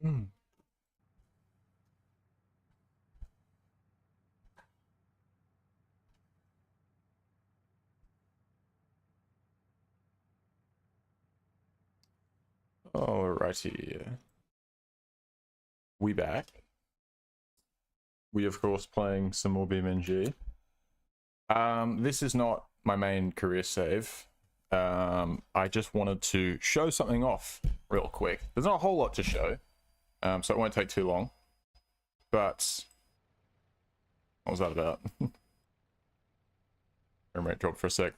Hmm. Alrighty. We back. We, of course, playing some more BeamNG. This is not my main career save. I just wanted to show something off real quick. There's not a whole lot to show, so it won't take too long. But what was that about? Frame rate dropped for a sec.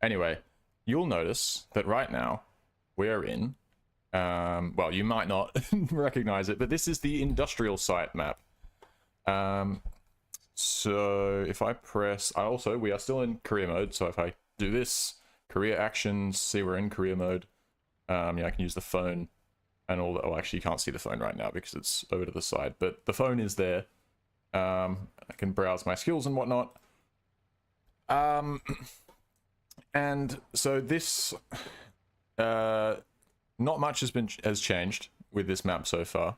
Anyway, you'll notice that right now we are in, well, you might not recognize it, but this is the industrial site map. So if I press, we are still in career mode. So if I do this, career actions, see we're in career mode. Yeah, I can use the phone and all that. Oh, actually you can't see the phone right now because it's over to the side, but the phone is there. I can browse my skills and whatnot. And so this, not much has changed with this map so far.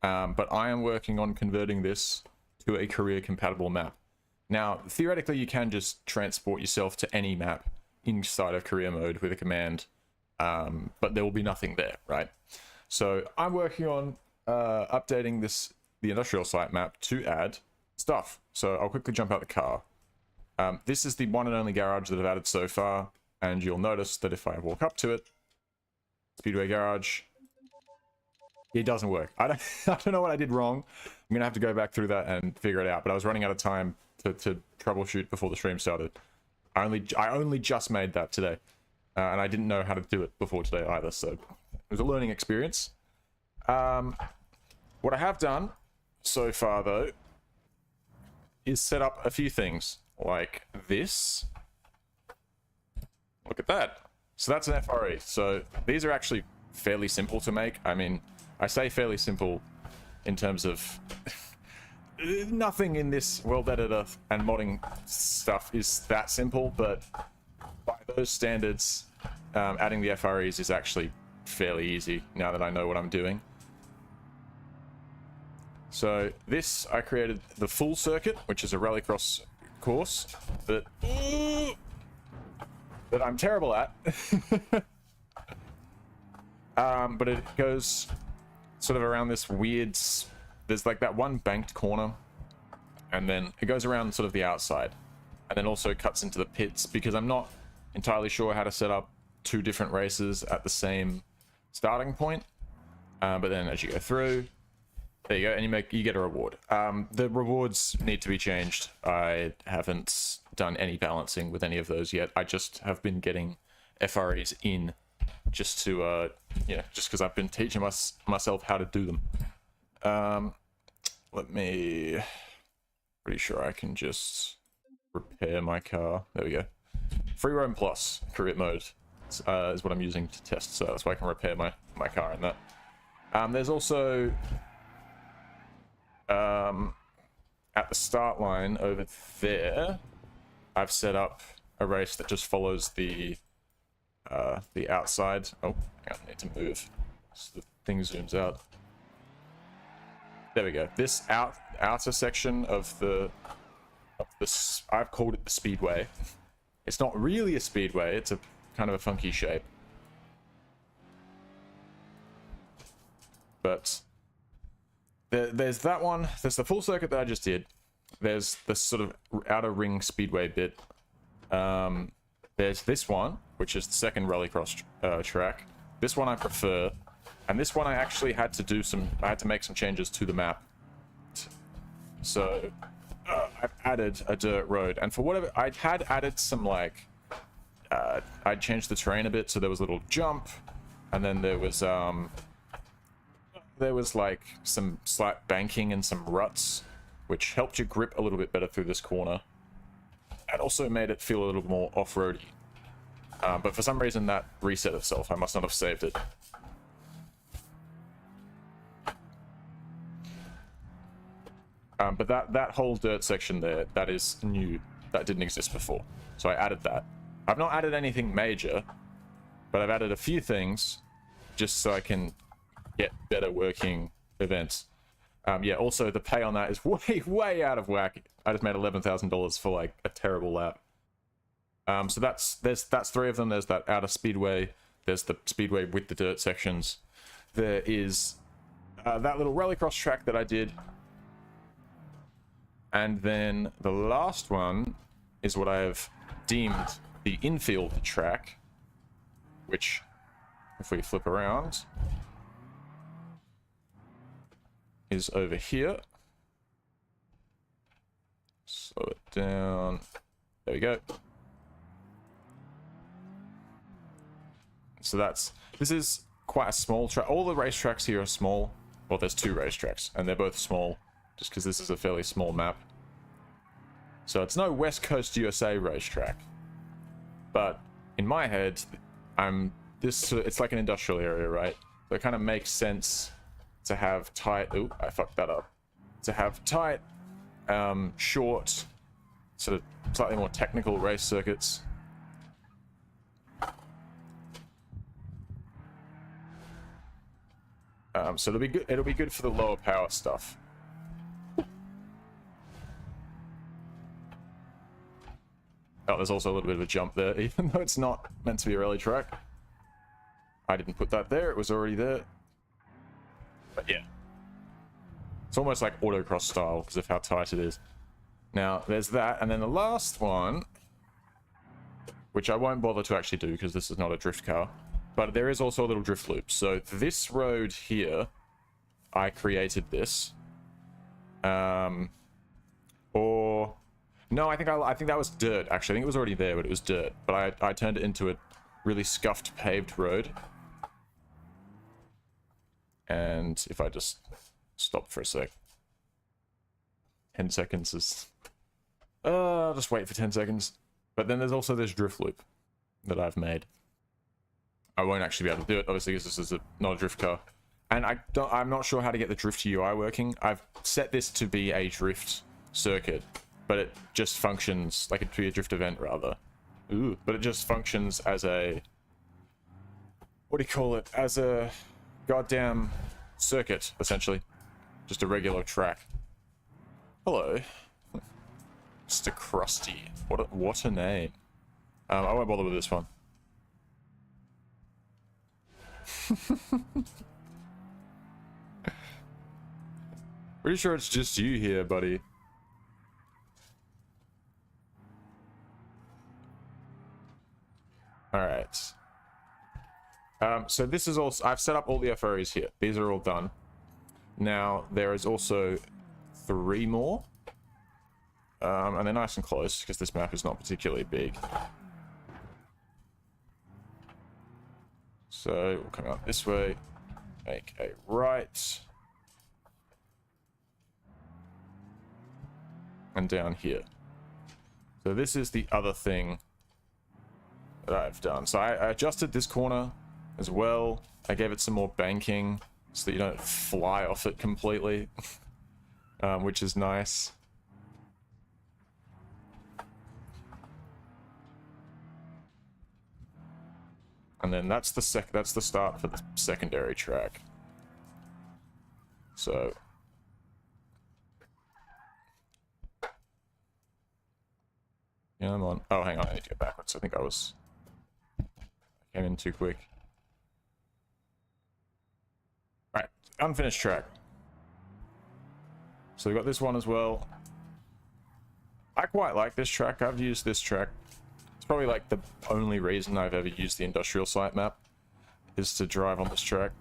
But I am working on converting this to a career compatible map. Now, theoretically, you can just transport yourself to any map inside of career mode with a command, but there will be nothing there, right? So I'm working on updating the industrial site map to add stuff. So I'll quickly jump out the car. This is the one and only garage that I've added so far, and you'll notice that if I walk up to it, Speedway Garage, it doesn't work. I don't know what I did wrong. I'm gonna have to go back through that and figure it out, but I was running out of time to troubleshoot before the stream started. I only just made that today, and I didn't know how to do it before today either, so it was a learning experience. What I have done so far, though, is set up a few things, like this. Look at that. So that's an FRE. So these are actually fairly simple to make. I mean, I say fairly simple in terms of nothing in this world editor and modding stuff is that simple, but by those standards, adding the FREs is actually fairly easy now that I know what I'm doing. So this, I created the full circuit, which is a rallycross course that I'm terrible at. But it goes sort of around this weird, there's like that one banked corner, and then it goes around sort of the outside, and then also cuts into the pits, because I'm not entirely sure how to set up two different races at the same starting point. But then as you go through, there you go, and you get a reward. The rewards need to be changed. I haven't done any balancing with any of those yet. I just have been getting FREs in just to yeah, just because I've been teaching myself how to do them. Pretty sure I can just repair my car. There we go. Free roam plus career mode is what I'm using to test, so that's why I can repair my car in that. There's also at the start line over there, I've set up a race that just follows the outside. Oh, I need to move so the thing zooms out. There we go. This outer section of this, I've called it the speedway. It's not really a speedway. It's a kind of a funky shape. But there's that one. There's the full circuit that I just did. There's the sort of outer ring speedway bit. There's this one, which is the second rallycross track. This one I prefer, and this one I actually had to make some changes to the map. So I've added a dirt road, and for whatever, I had added some like I'd changed the terrain a bit, so there was a little jump, and then there was like some slight banking and some ruts, which helped you grip a little bit better through this corner, and also made it feel a little more off-roady. But for some reason that reset itself. I must not have saved it. But that whole dirt section there, that is new. That didn't exist before. So I added that. I've not added anything major, but I've added a few things just so I can get better working events. Yeah, also the pay on that is way out of whack. I just made $11,000 for like a terrible lap. So that's 3 of them. There's that outer speedway. There's the speedway with the dirt sections. There is that little rallycross track that I did. And then the last one is what I have deemed the infield track, which, if we flip around, is over here. Slow it down. There we go. So this is quite a small track. All the racetracks here are small. Well, there's 2 racetracks, and they're both small, just because this is a fairly small map. So it's no West Coast USA racetrack. But in my head, it's like an industrial area, right? So it kind of makes sense to have tight... Ooh, I fucked that up. To have tight, short, sort of slightly more technical race circuits. So it'll be good for the lower power stuff. Oh, there's also a little bit of a jump there, even though it's not meant to be a rally track. I didn't put that there, it was already there. But yeah. It's almost like autocross style because of how tight it is. Now, there's that, and then the last one, which I won't bother to actually do because this is not a drift car. But there is also a little drift loop. So this road here, I created this. Or no, I think that was dirt. Actually, I think it was already there, but it was dirt. But I turned it into a really scuffed paved road. And if I just stop for a sec, 10 seconds is. I'll just wait for 10 seconds. But then there's also this drift loop that I've made. I won't actually be able to do it, obviously, because this is not a drift car. And I'm not sure how to get the drift UI working. I've set this to be a drift circuit, but it just functions like it to be a drift event, rather. Ooh. But it just functions as a... What do you call it? As a goddamn circuit, essentially. Just a regular track. Hello. Mr. Krusty. What a name. I won't bother with this one. Pretty sure it's just you here, buddy. Alright. So this is also... I've set up all the FREs here. These are all done. Now, there is also 3 more. And they're nice and close, because this map is not particularly big. So, we'll come out this way, make a right, and down here. So this is the other thing that I've done. So I adjusted this corner as well. I gave it some more banking so that you don't fly off it completely, which is nice. And then that's the start for the secondary track. So yeah, I'm on. Oh, hang on, I need to go backwards. I think I came in too quick. All right, unfinished track. So we've got this one as well. I quite like this track. I've used this track. It's probably like the only reason I've ever used the industrial site map is to drive on this track.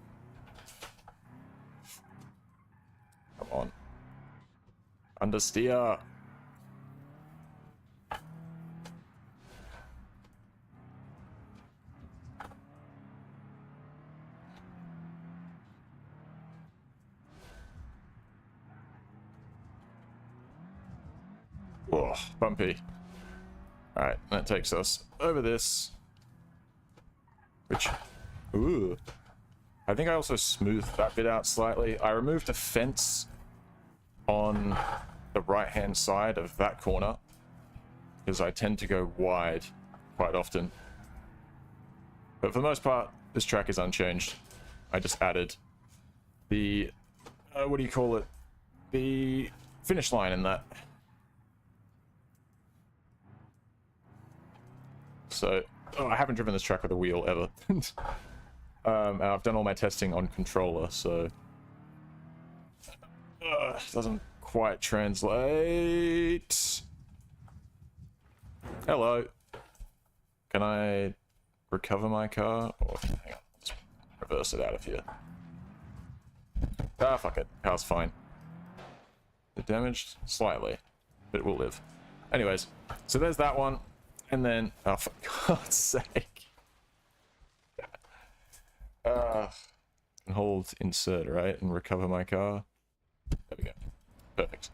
Come on. Understeer. Oh, bumpy. Alright, that takes us over this. Which... Ooh. I think I also smoothed that bit out slightly. I removed a fence on the right-hand side of that corner, because I tend to go wide quite often. But for the most part, this track is unchanged. I just added the what do you call it? The finish line in that. So, I haven't driven this track with a wheel ever. And I've done all my testing on controller, so it doesn't quite translate. Hello. Can I recover my car? Or hang on, let's reverse it out of here. Ah, fuck it. Car's fine. It damaged slightly, but it will live. Anyways, so there's that one, and then oh, for God's sake. And hold insert, right, and recover my car. There we go. Perfect.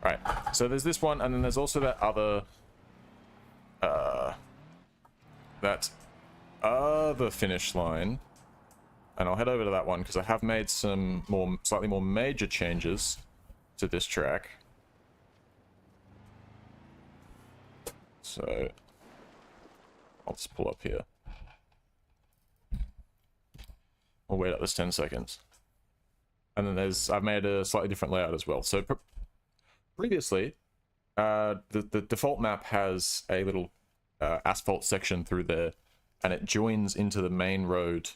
Right. So there's this one, and then there's also that other finish line. And I'll head over to that one because I have made some slightly more major changes to this track. So I'll just pull up here. We'll wait up this 10 seconds. And then I've made a slightly different layout as well. So previously, the default map has a little asphalt section through there, and it joins into the main road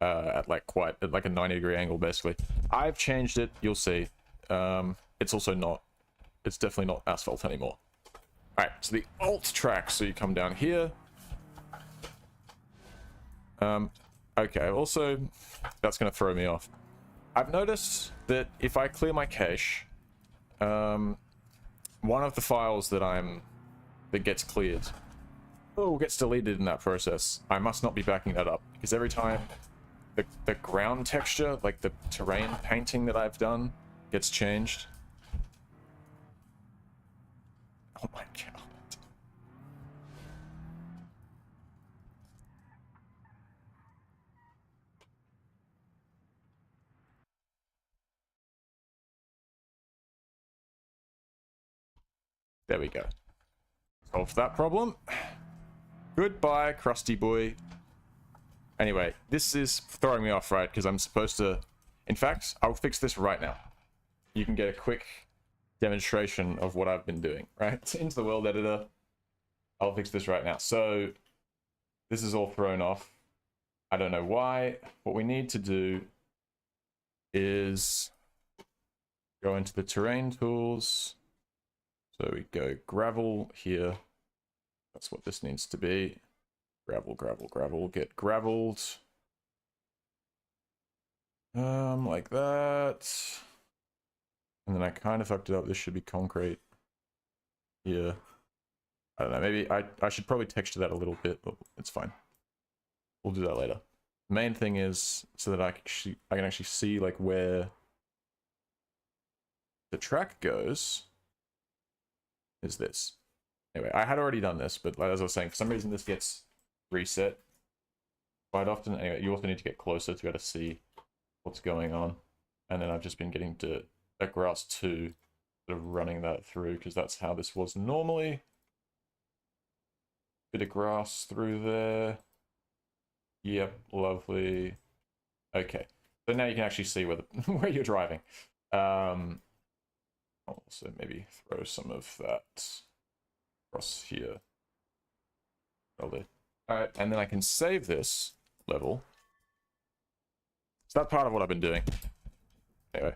at like a 90-degree angle, basically. I've changed it, you'll see. It's definitely not asphalt anymore. Alright, so the alt track, so you come down here. Okay, also, that's going to throw me off. I've noticed that if I clear my cache, one of the files that gets cleared, gets deleted in that process. I must not be backing that up, because every time the ground texture, like the terrain painting that I've done, gets changed. Oh my god. There we go. Solved that problem. Goodbye, crusty boy. Anyway, this is throwing me off, right? Because I'm supposed to... In fact, I'll fix this right now. You can get a quick demonstration of what I've been doing, right? Into the world editor. I'll fix this right now. So, this is all thrown off. I don't know why. What we need to do is go into the terrain tools. So we go gravel here. That's what this needs to be. Gravel, gravel, gravel. Get graveled. Like that. And then I kind of fucked it up. This should be concrete. Yeah. I don't know. Maybe I should probably texture that a little bit, but it's fine. We'll do that later. The main thing is so that I can actually see like where the track goes. Is this. Anyway, I had already done this, but as I was saying, for some reason this gets reset quite often. Anyway, you also need to get closer to be able to see what's going on. And then I've just been getting to that grass 2, sort of running that through, because that's how this was normally. Bit of grass through there. Yep, lovely. Okay, so now you can actually see where you're driving. I'll also maybe throw some of that across here. Alright, and then I can save this level. So that's part of what I've been doing. Anyway,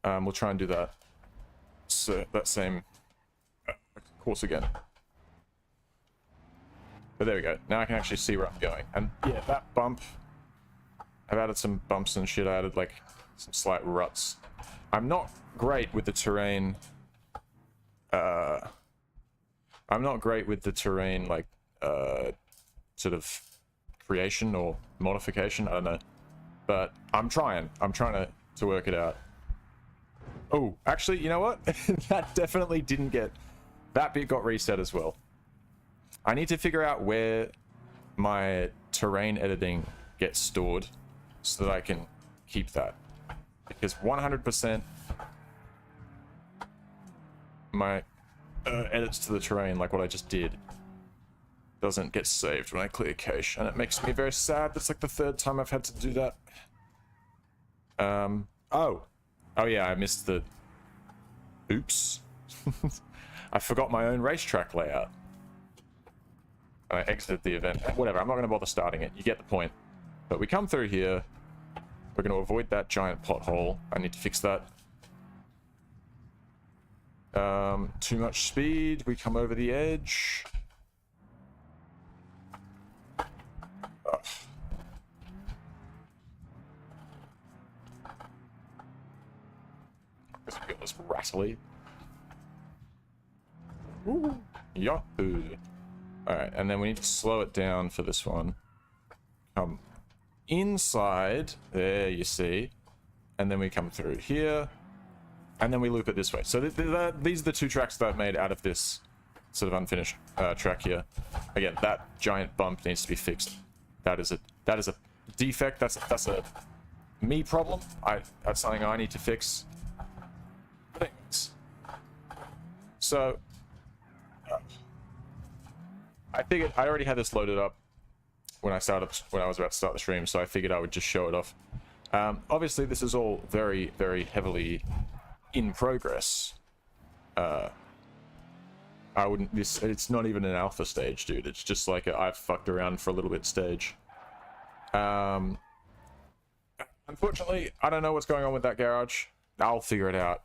we'll try and do that. So that same course again. But there we go. Now I can actually see where I'm going. And yeah, that bump. I've added some bumps and shit. I added like some slight ruts. I'm not great with the terrain. I'm not great with the terrain, like, sort of creation or modification. I don't know. But I'm trying. I'm trying to work it out. Oh, actually, you know what? That definitely didn't get... That bit got reset as well. I need to figure out where my terrain editing gets stored so that I can keep that. Because 100% my edits to the terrain, like what I just did, doesn't get saved when I clear cache, and it makes me very sad. That's like the 3rd time I've had to do that. Oh, Oh yeah, I missed the... Oops. I forgot my own racetrack layout. I exited the event. Whatever, I'm not going to bother starting it. You get the point. But we come through here. We're going to avoid that giant pothole. I need to fix that. Too much speed. We come over the edge. Ugh. Let's get this rattly. Ooh. Yahoo! Alright, and then we need to slow it down for this one. Come inside. There, you see. And then we come through here. And then we loop it this way. So these are the two tracks that I've made out of this sort of unfinished track here. Again, that giant bump needs to be fixed. That is a defect. That's a me problem. That's something I need to fix. Things. So I figured I already had this loaded up when I was about to start the stream, so I figured I would just show it off. Obviously, this is all very, very heavily in progress. It's not even an alpha stage, dude. It's just like I've fucked around for a little bit stage. Unfortunately, I don't know what's going on with that garage. I'll figure it out.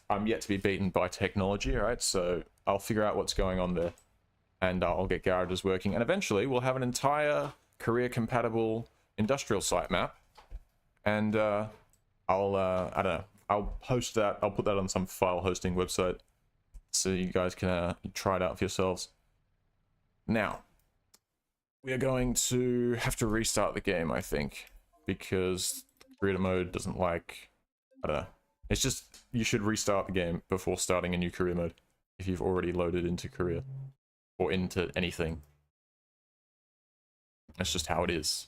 I'm yet to be beaten by technology, alright? So I'll figure out what's going on there. And I'll get garages working. And eventually, we'll have an entire career-compatible industrial site map. And I don't know. I'll host that. I'll put that on some file hosting website so you guys can try it out for yourselves. Now, we are going to have to restart the game, I think, because creator mode doesn't like... I don't know. It's just, you should restart the game before starting a new career mode if you've already loaded into career or into anything. That's just how it is.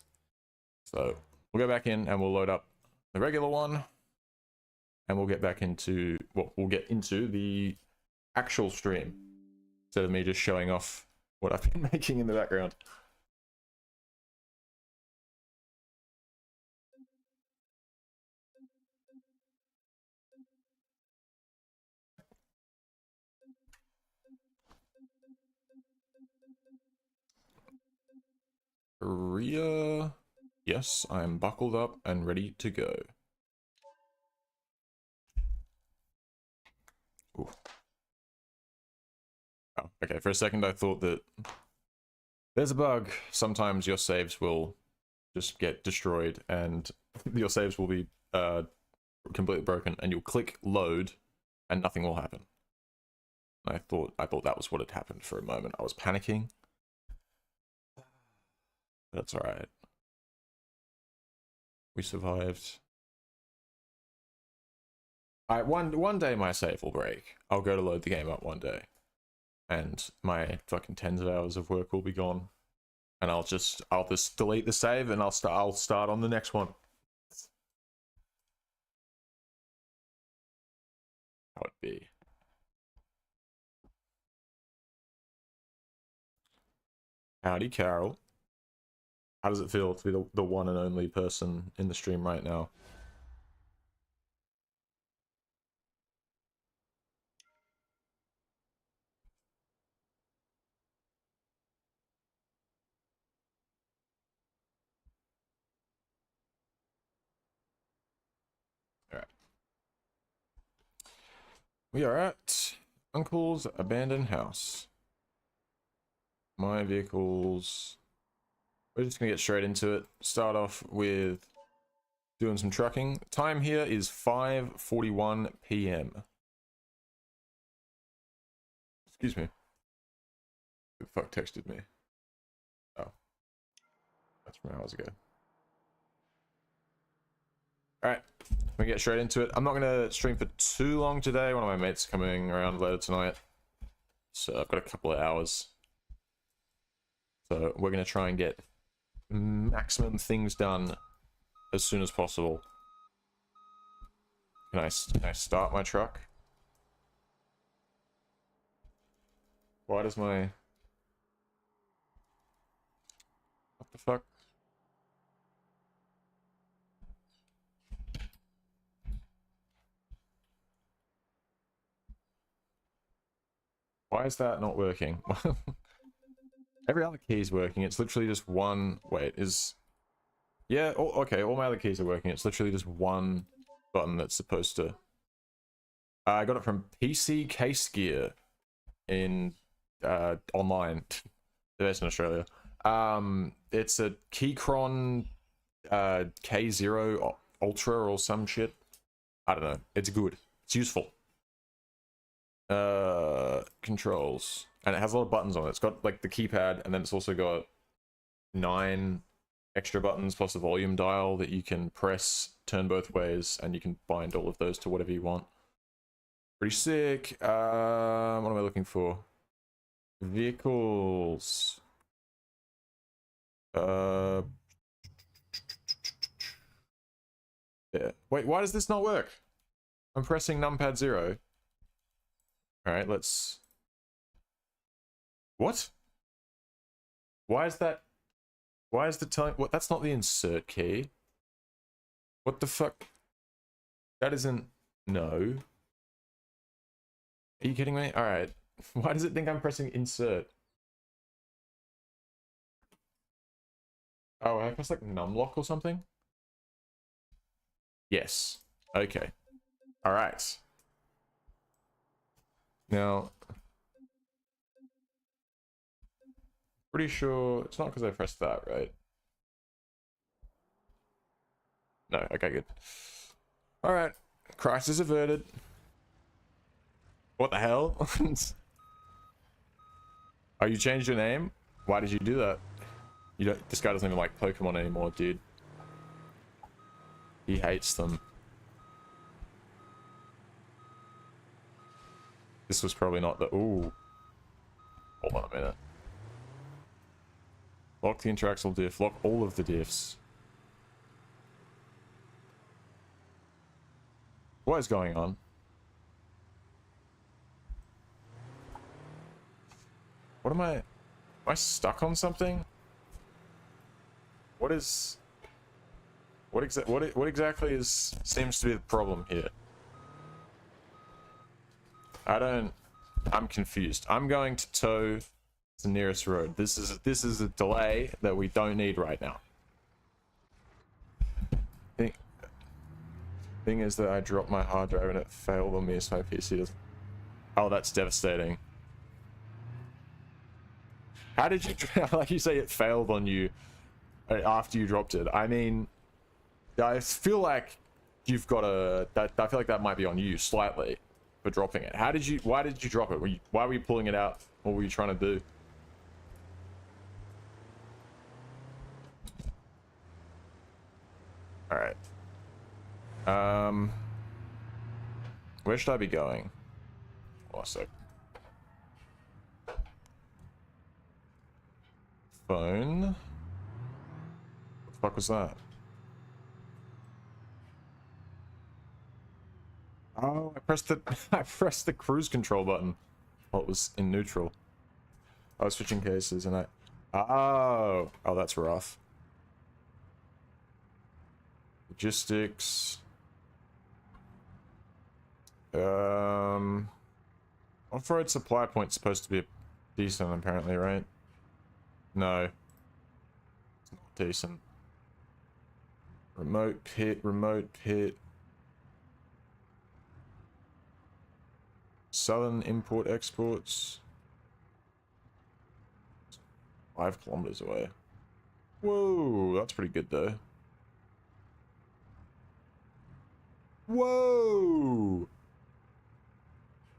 So we'll go back in and we'll load up the regular one. And we'll get back into, well, we'll get into the actual stream instead of me just showing off what I've been making in the background. Korea. Yes, I'm buckled up and ready to go. Ooh. Oh, okay, for a second I thought that there's a bug. Sometimes your saves will just get destroyed and your saves will be completely broken and you'll click load and nothing will happen. I thought that was what had happened for a moment. I was panicking. That's alright. We survived. One day my save will break. I'll go to load the game up one day. And my fucking tens of hours of work will be gone. And I'll just delete the save and I'll start on the next one. How it be. Howdy, Carol. How does it feel to be the one and only person in the stream right now? Alright. We are at Uncle's abandoned house. My vehicles... We're just gonna get straight into it. Start off with doing some trucking. Time here is 5:41 PM. Excuse me. Who the fuck texted me? Oh. That's from hours ago. Alright. We get straight into it. I'm not gonna stream for too long today. One of my mates coming around later tonight. So I've got a couple of hours. So we're gonna try and get maximum things done as soon as possible. Can I start my truck? Why does my... What the fuck? Why is that not working? Every other key is working. It's literally just one. Wait, is. Yeah, okay, all my other keys are working. It's literally just one button that's supposed to. I got it from PC Case Gear in online. They're based in Australia. It's a Keychron K0 Ultra or some shit. I don't know. It's good. It's useful. Controls. And it has a lot of buttons on it. It's got like the keypad, and then it's also got 9 extra buttons plus a volume dial that you can press, turn both ways, and you can bind all of those to whatever you want. Pretty sick. What am I looking for? Vehicles. Yeah. Wait, why does this not work? I'm pressing numpad 0. Alright, let's... What? Why is that... Why is the telling... What? That's not the insert key. What the fuck? That isn't... No. Are you kidding me? Alright. Why does it think I'm pressing insert? Oh, I press like numlock or something? Yes. Okay. Alright. Now... Pretty sure... It's not because I pressed that, right? No, okay, good. Alright. Crisis averted. What the hell? Oh, you changed your name? Why did you do that? You don't. This guy doesn't even like Pokemon anymore, dude. He hates them. This was probably not the... Ooh. Hold on a minute. Lock the interaxle diff. Lock all of the diffs. What is going on? What am I... Am I stuck on something? What is... What exactly is... Seems to be the problem here? I don't... I'm confused. I'm going to tow the nearest road. This is a delay that we don't need right now. Thing is that I dropped my hard drive and it failed on me, so my PC doesn't... Oh, that's devastating. How did you... Like you say, it failed on you after you dropped it. I mean, I feel like you've got a... I feel like that might be on you slightly for dropping it. How did you... Why did you drop it? Why were you pulling it out? What were you trying to do? Alright. Where should I be going? Oh, so... Phone? What the fuck was that? Oh, I pressed the cruise control button while it was in neutral. I was switching cases and oh, that's rough. Logistics. Off-road supply point's supposed to be decent, apparently, right? No. It's not decent. Remote pit, remote pit. Southern import exports. 5 kilometers away. Whoa, that's pretty good though. Whoa!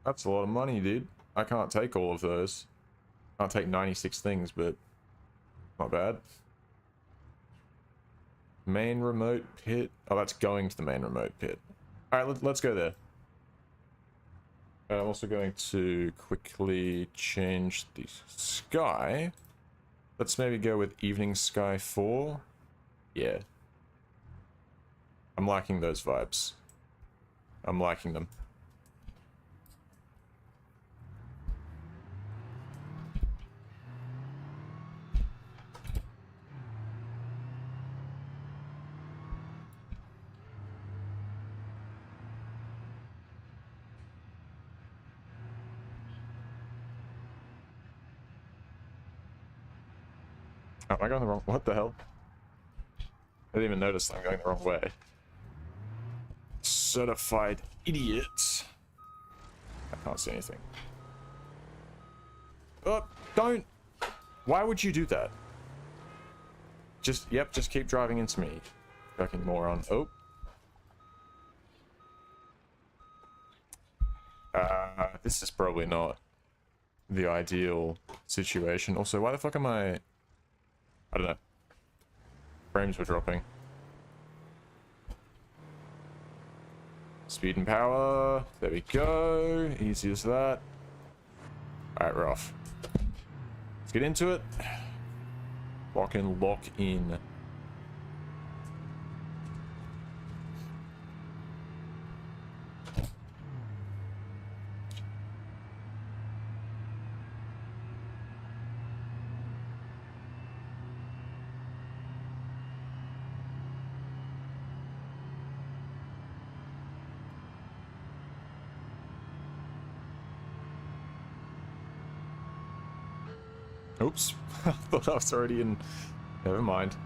That's a lot of money, dude. I can't take all of those. I'll take 96 things, but not bad. Main remote pit. Oh, that's going to the main remote pit. Alright, let's go there. I'm also going to quickly change the sky. Let's maybe go with evening sky 4. Yeah. I'm liking those vibes. I'm liking them. Am I going the wrong... What the hell? I didn't even notice I'm going the wrong way. Certified idiot. I can't see anything. Oh, don't! Why would you do that? Yep, just keep driving into me. Fucking moron. Oh. This is probably not the ideal situation. Also, why the fuck am I don't know. Frames were dropping. Speed and power. There we go. Easy as that. Alright, we're off. Let's get into it. Lock in. Oops. I thought I was already in. Never mind.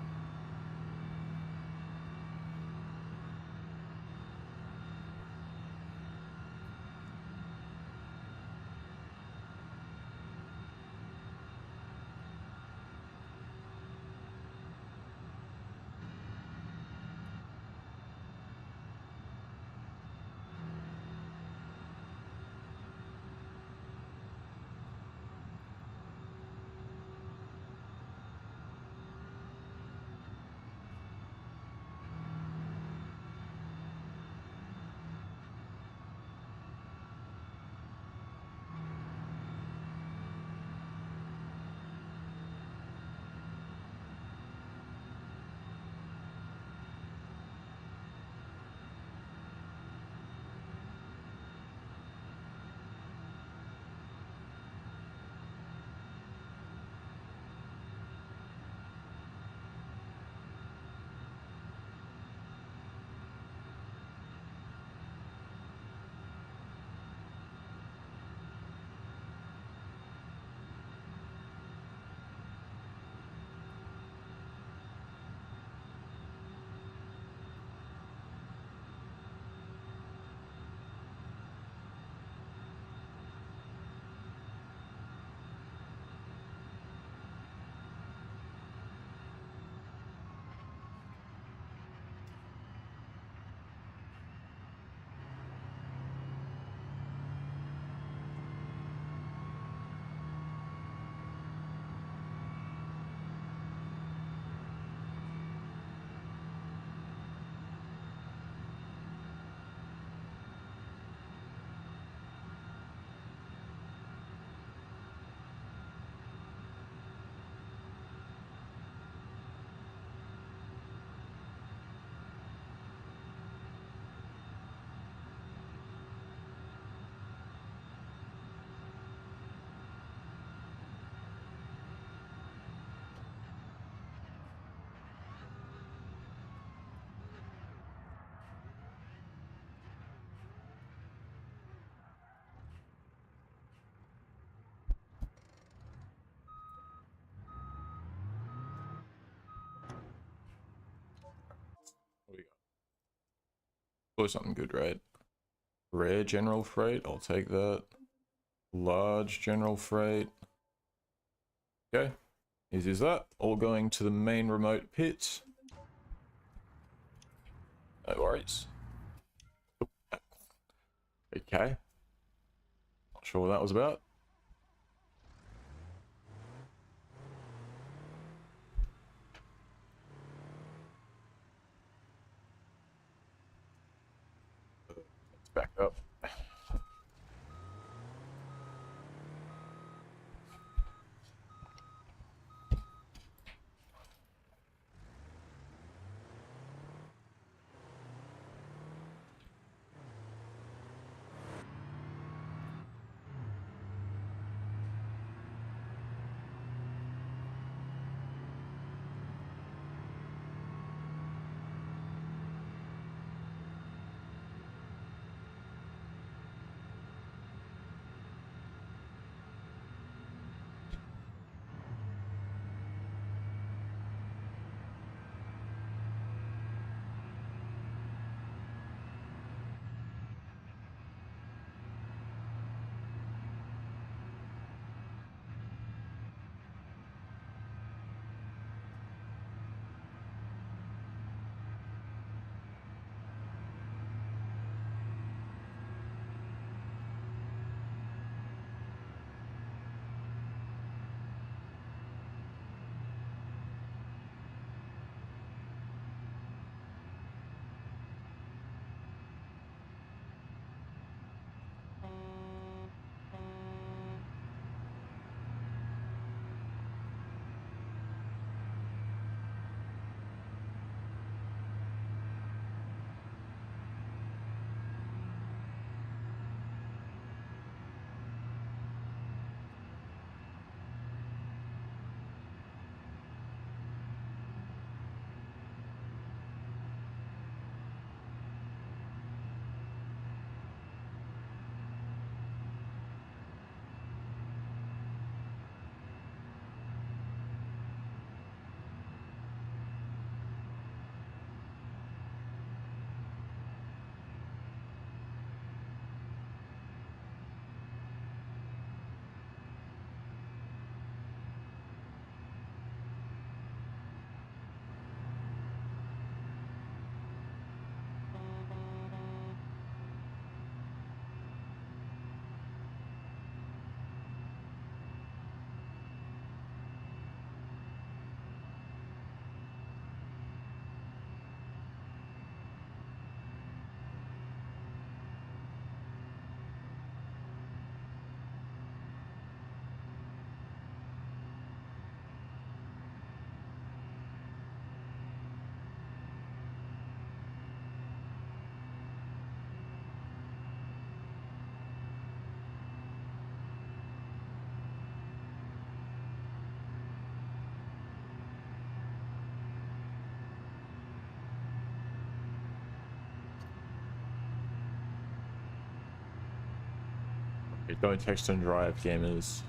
What we got? Oh, something good, right? Rare general freight, I'll take that. Large general freight. Okay, easy as that. All going to the main remote pit. No worries. Okay. Not sure what that was about. Let's back up. Don't text and drive, gamers.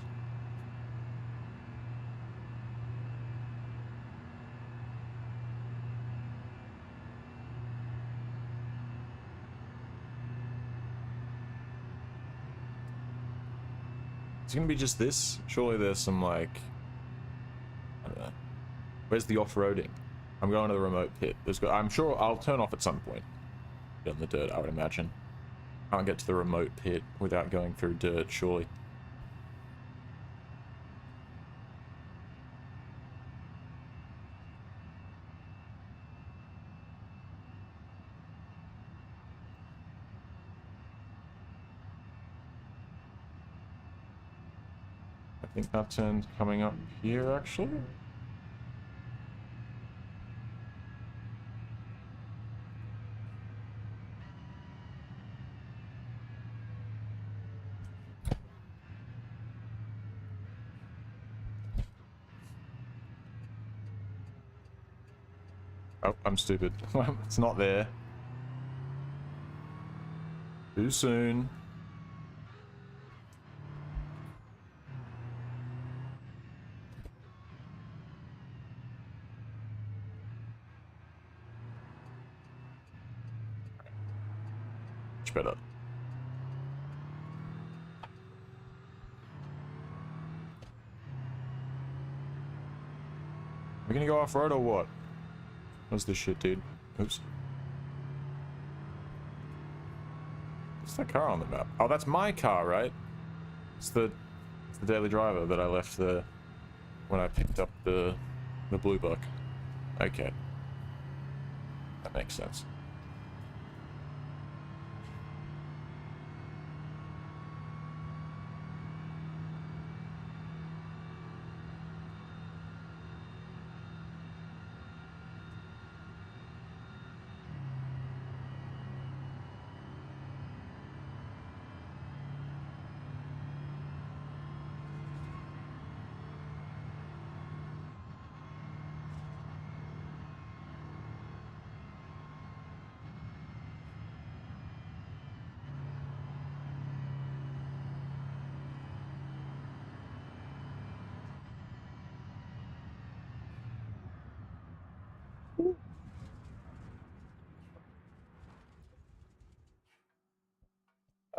It's gonna be just this? Surely there's some, like... I don't know. Where's the off-roading? I'm going to the remote pit. I'm sure I'll turn off at some point. Get in the dirt, I would imagine. Can't get to the remote pit without going through dirt, surely. I think that turn's coming up here, actually. Oh, I'm stupid. It's not there. Too soon. Much better. We're gonna go off-road or what? What's this shit, dude? Oops. What's that car on the map? Oh, that's my car, right? It's the daily driver that I left there when I picked up the blue buck. Okay. That makes sense.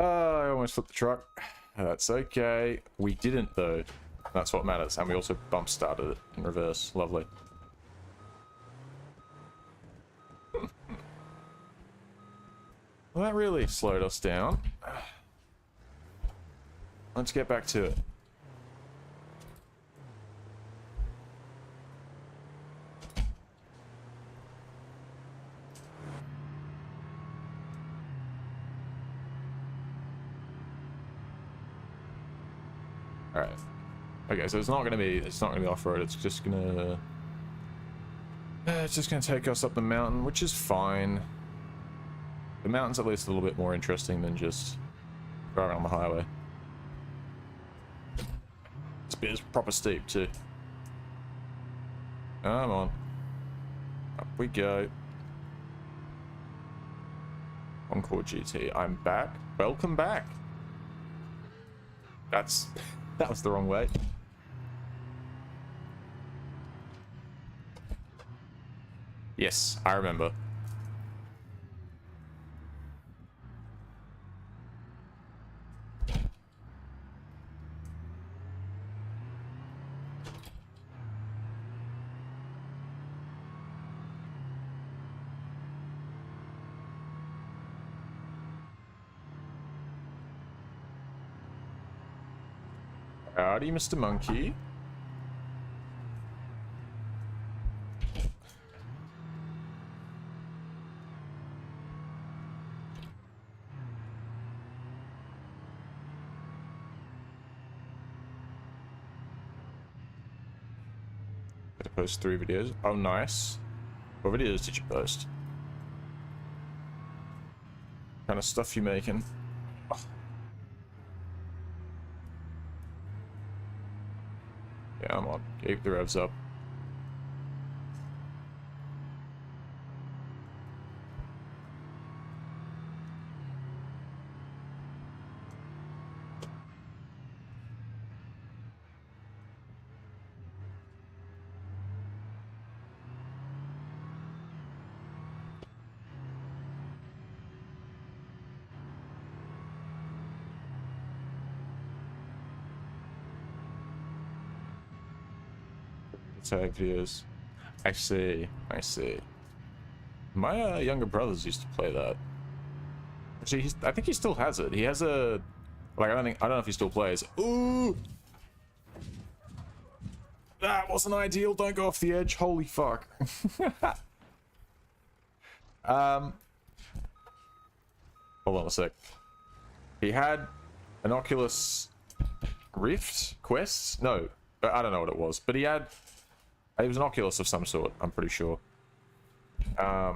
I almost flipped the truck. That's okay. We didn't, though. That's what matters. And we also bump started it in reverse. Lovely. Well, that really slowed us down. Let's get back to it. Alright. Okay, so it's not gonna be off-road, it's just gonna take us up the mountain, which is fine. The mountain's at least a little bit more interesting than just driving on the highway. It's proper steep too. Come on. Up we go. Encore GT, I'm back. Welcome back. That was the wrong way. Yes, I remember. Howdy, Mr. Monkey. Had to post 3 videos. Oh, nice. What videos did you post? What kind of stuff you making? Oh. Yeah, I'm on. Keep the revs up. Tag videos. I see. I see. My younger brothers used to play that. Actually, I think he still has it. He has a... Like, I don't know if he still plays. Ooh! That wasn't ideal. Don't go off the edge. Holy fuck. Hold on a sec. He had an Oculus Rift Quest? No, I don't know what it was, but he had... It was an Oculus of some sort, I'm pretty sure. But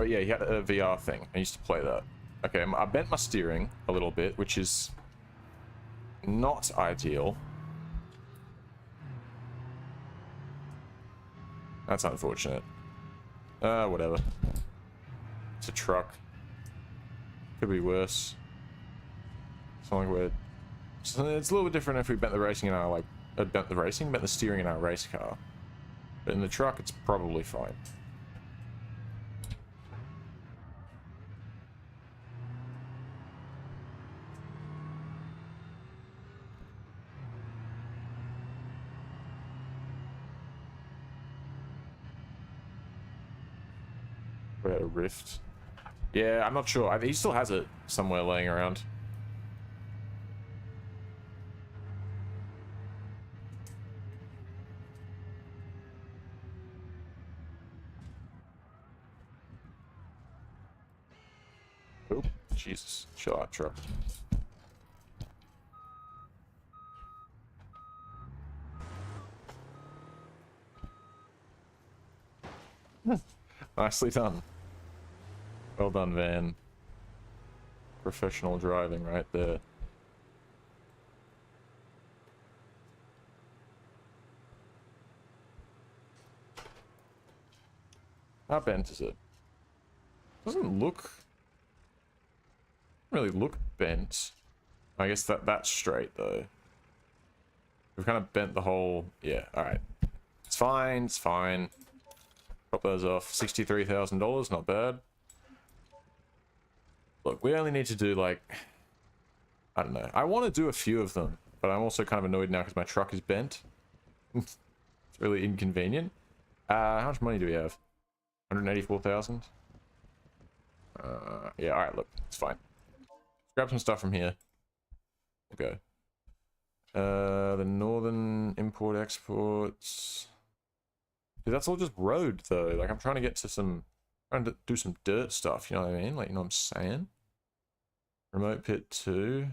yeah, he had a VR thing. I used to play that. Okay, I bent my steering a little bit, which is not ideal. That's unfortunate. Whatever. It's a truck. Could be worse. Something weird. So it's a little bit different if we bent the racing in our, like, bent the steering in our race car. But in the truck, it's probably fine. We had a Rift. Yeah, I'm not sure. He still has it somewhere laying around. Oh, Jesus. Chill out, truck. Nicely done. Well done, Van. Professional driving right there. How bent is it? Doesn't look... really look bent. I guess that's straight, though. We've kind of bent the whole... Yeah, alright. It's fine, it's fine. Drop those off. $63,000, not bad. Look, we only need to do, like... I don't know. I want to do a few of them, but I'm also kind of annoyed now because my truck is bent. It's really inconvenient. How much money do we have? 184,000? Yeah, alright, look. It's fine. Let's grab some stuff from here. We'll go. The northern import exports. Dude, that's all just road though. Like I'm trying to get to some, trying to do some dirt stuff. You know what I mean? Like you know what I'm saying? Remote pit 2.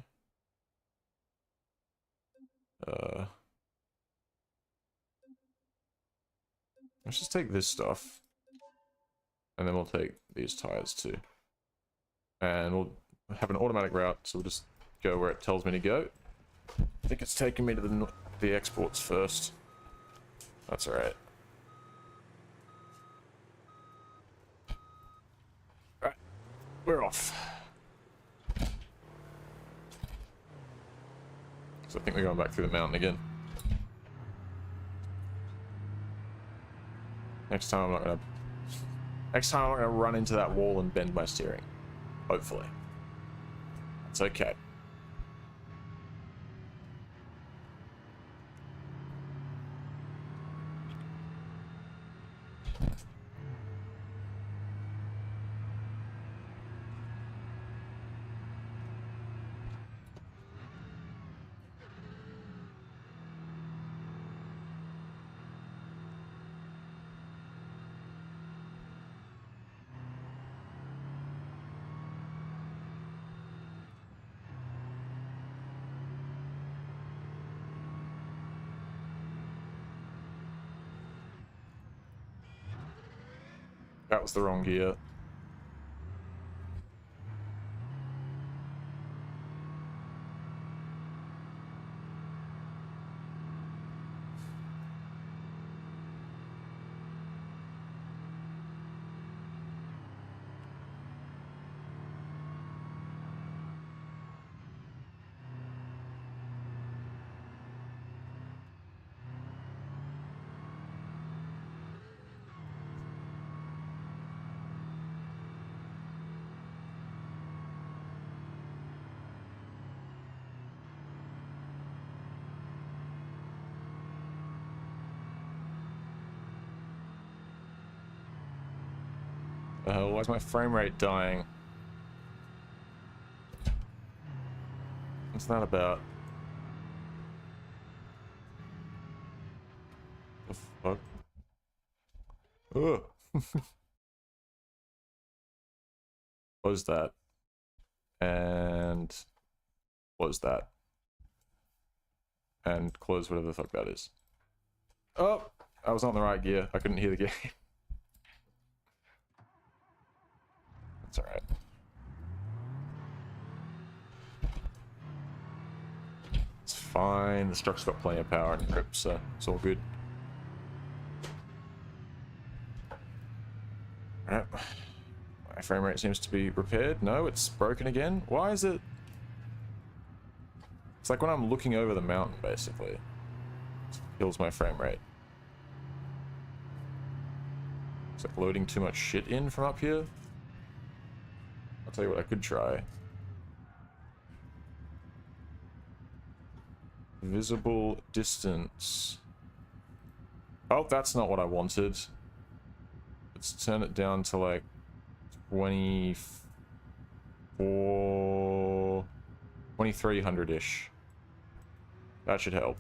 Let's just take this stuff, and then we'll take these tires too, and we'll have an automatic route. So we'll just go where it tells me to go. I think it's taking me to the exports first. That's all right. All right, we're off. So I think we're going back through the mountain again. Next time I'm not gonna run into that wall and bend my steering. Hopefully. That's okay. That was the wrong gear. The hell? Why is my frame rate dying? What's that about? The fuck? Ugh. Close that. And close that. And close whatever the fuck that is. Oh! I was not in the right gear. I couldn't hear the game. That's alright. It's fine. The structure's got plenty of power and grip, so it's all good. Alright. My frame rate seems to be repaired. No, it's broken again. Why is it? It's like when I'm looking over the mountain, basically. It kills my frame rate. It's like loading too much shit in from up here. I'll tell you what I could try. Visible distance. Oh, that's not what I wanted. Let's turn it down to like 2300-ish. That should help.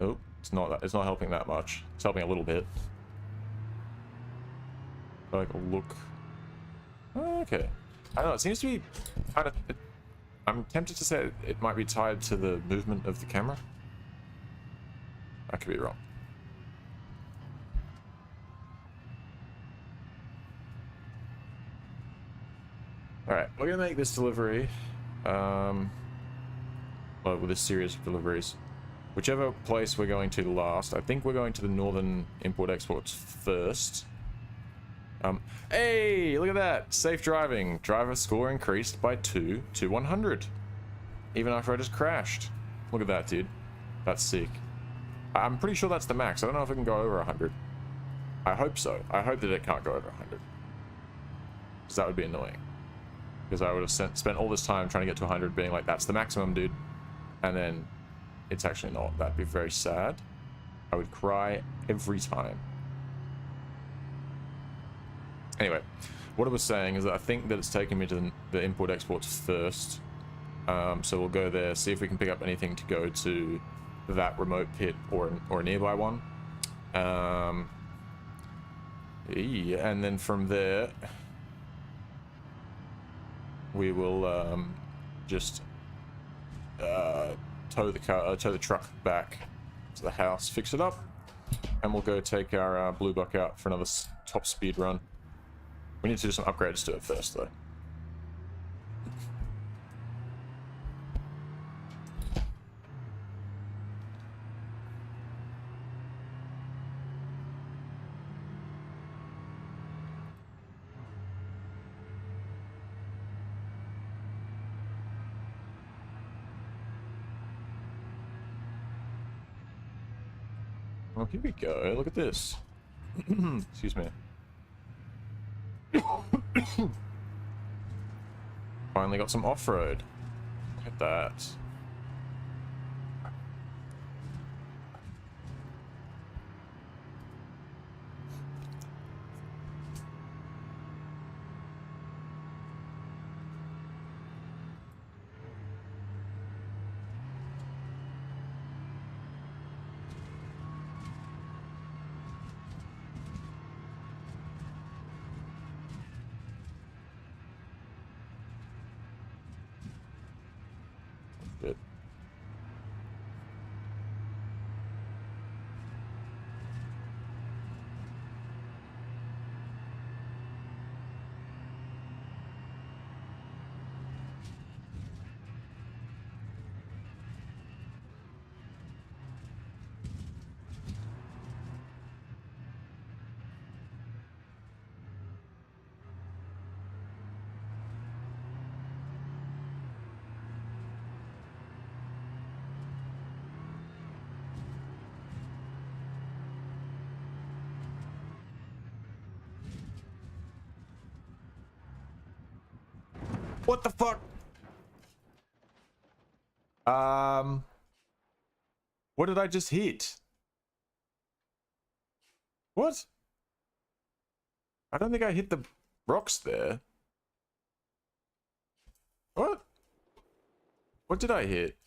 Oh, it's not helping that much. It's helping a little bit. Like look. Oh, okay. I don't know, it seems to be kind of... I'm tempted to say it might be tied to the movement of the camera. I could be wrong. Alright, we're gonna make this delivery. Well, with this series of deliveries. Whichever place we're going to last. I think we're going to the northern import-exports first. Hey, look at that! Safe driving. Driver score increased by 2 to 100. Even after I just crashed. Look at that, dude. That's sick. I'm pretty sure that's the max. I don't know if it can go over 100. I hope so. I hope that it can't go over 100. Because that would be annoying. Because I would have spent all this time trying to get to 100 being like, that's the maximum, dude. And then it's actually not. That'd be very sad. I would cry every time. Anyway, what I was saying is that I think that it's taking me to the import-exports first. So we'll go there, see if we can pick up anything to go to that remote pit or a nearby one. Yeah, and then from there, we will just tow the truck back to the house, fix it up, and we'll go take our blue buck out for another top speed run. We need to do some upgrades to it first, though. Well, here we go. Look at this. Excuse me. Finally got some off-road. Look at that. Good. What the fuck? What did I just hit? What? I don't think I hit the rocks there. What? What did I hit?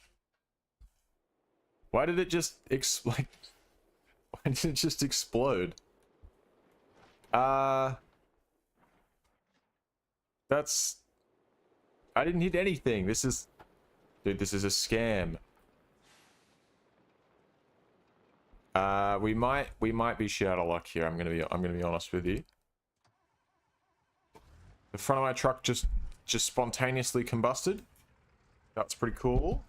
Why did it just like? Why did it just explode? That's... I didn't hit anything. This is... Dude, this is a scam. We might be shit out of luck here. I'm gonna be honest with you. The front of my truck just spontaneously combusted. That's pretty cool.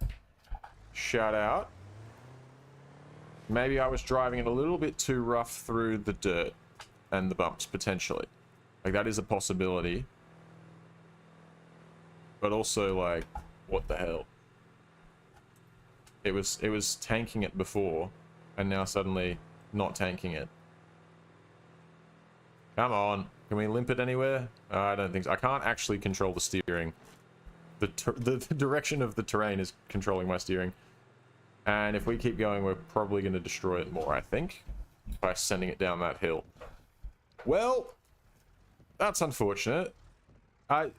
Shout out. Maybe I was driving it a little bit too rough through the dirt and the bumps, potentially. Like, that is a possibility. But also, like, what the hell? It was tanking it before, and now suddenly not tanking it. Come on. Can we limp it anywhere? I don't think so. I can't actually control the steering. The direction of the terrain is controlling my steering. And if we keep going, we're probably going to destroy it more, I think, by sending it down that hill. Well, that's unfortunate. The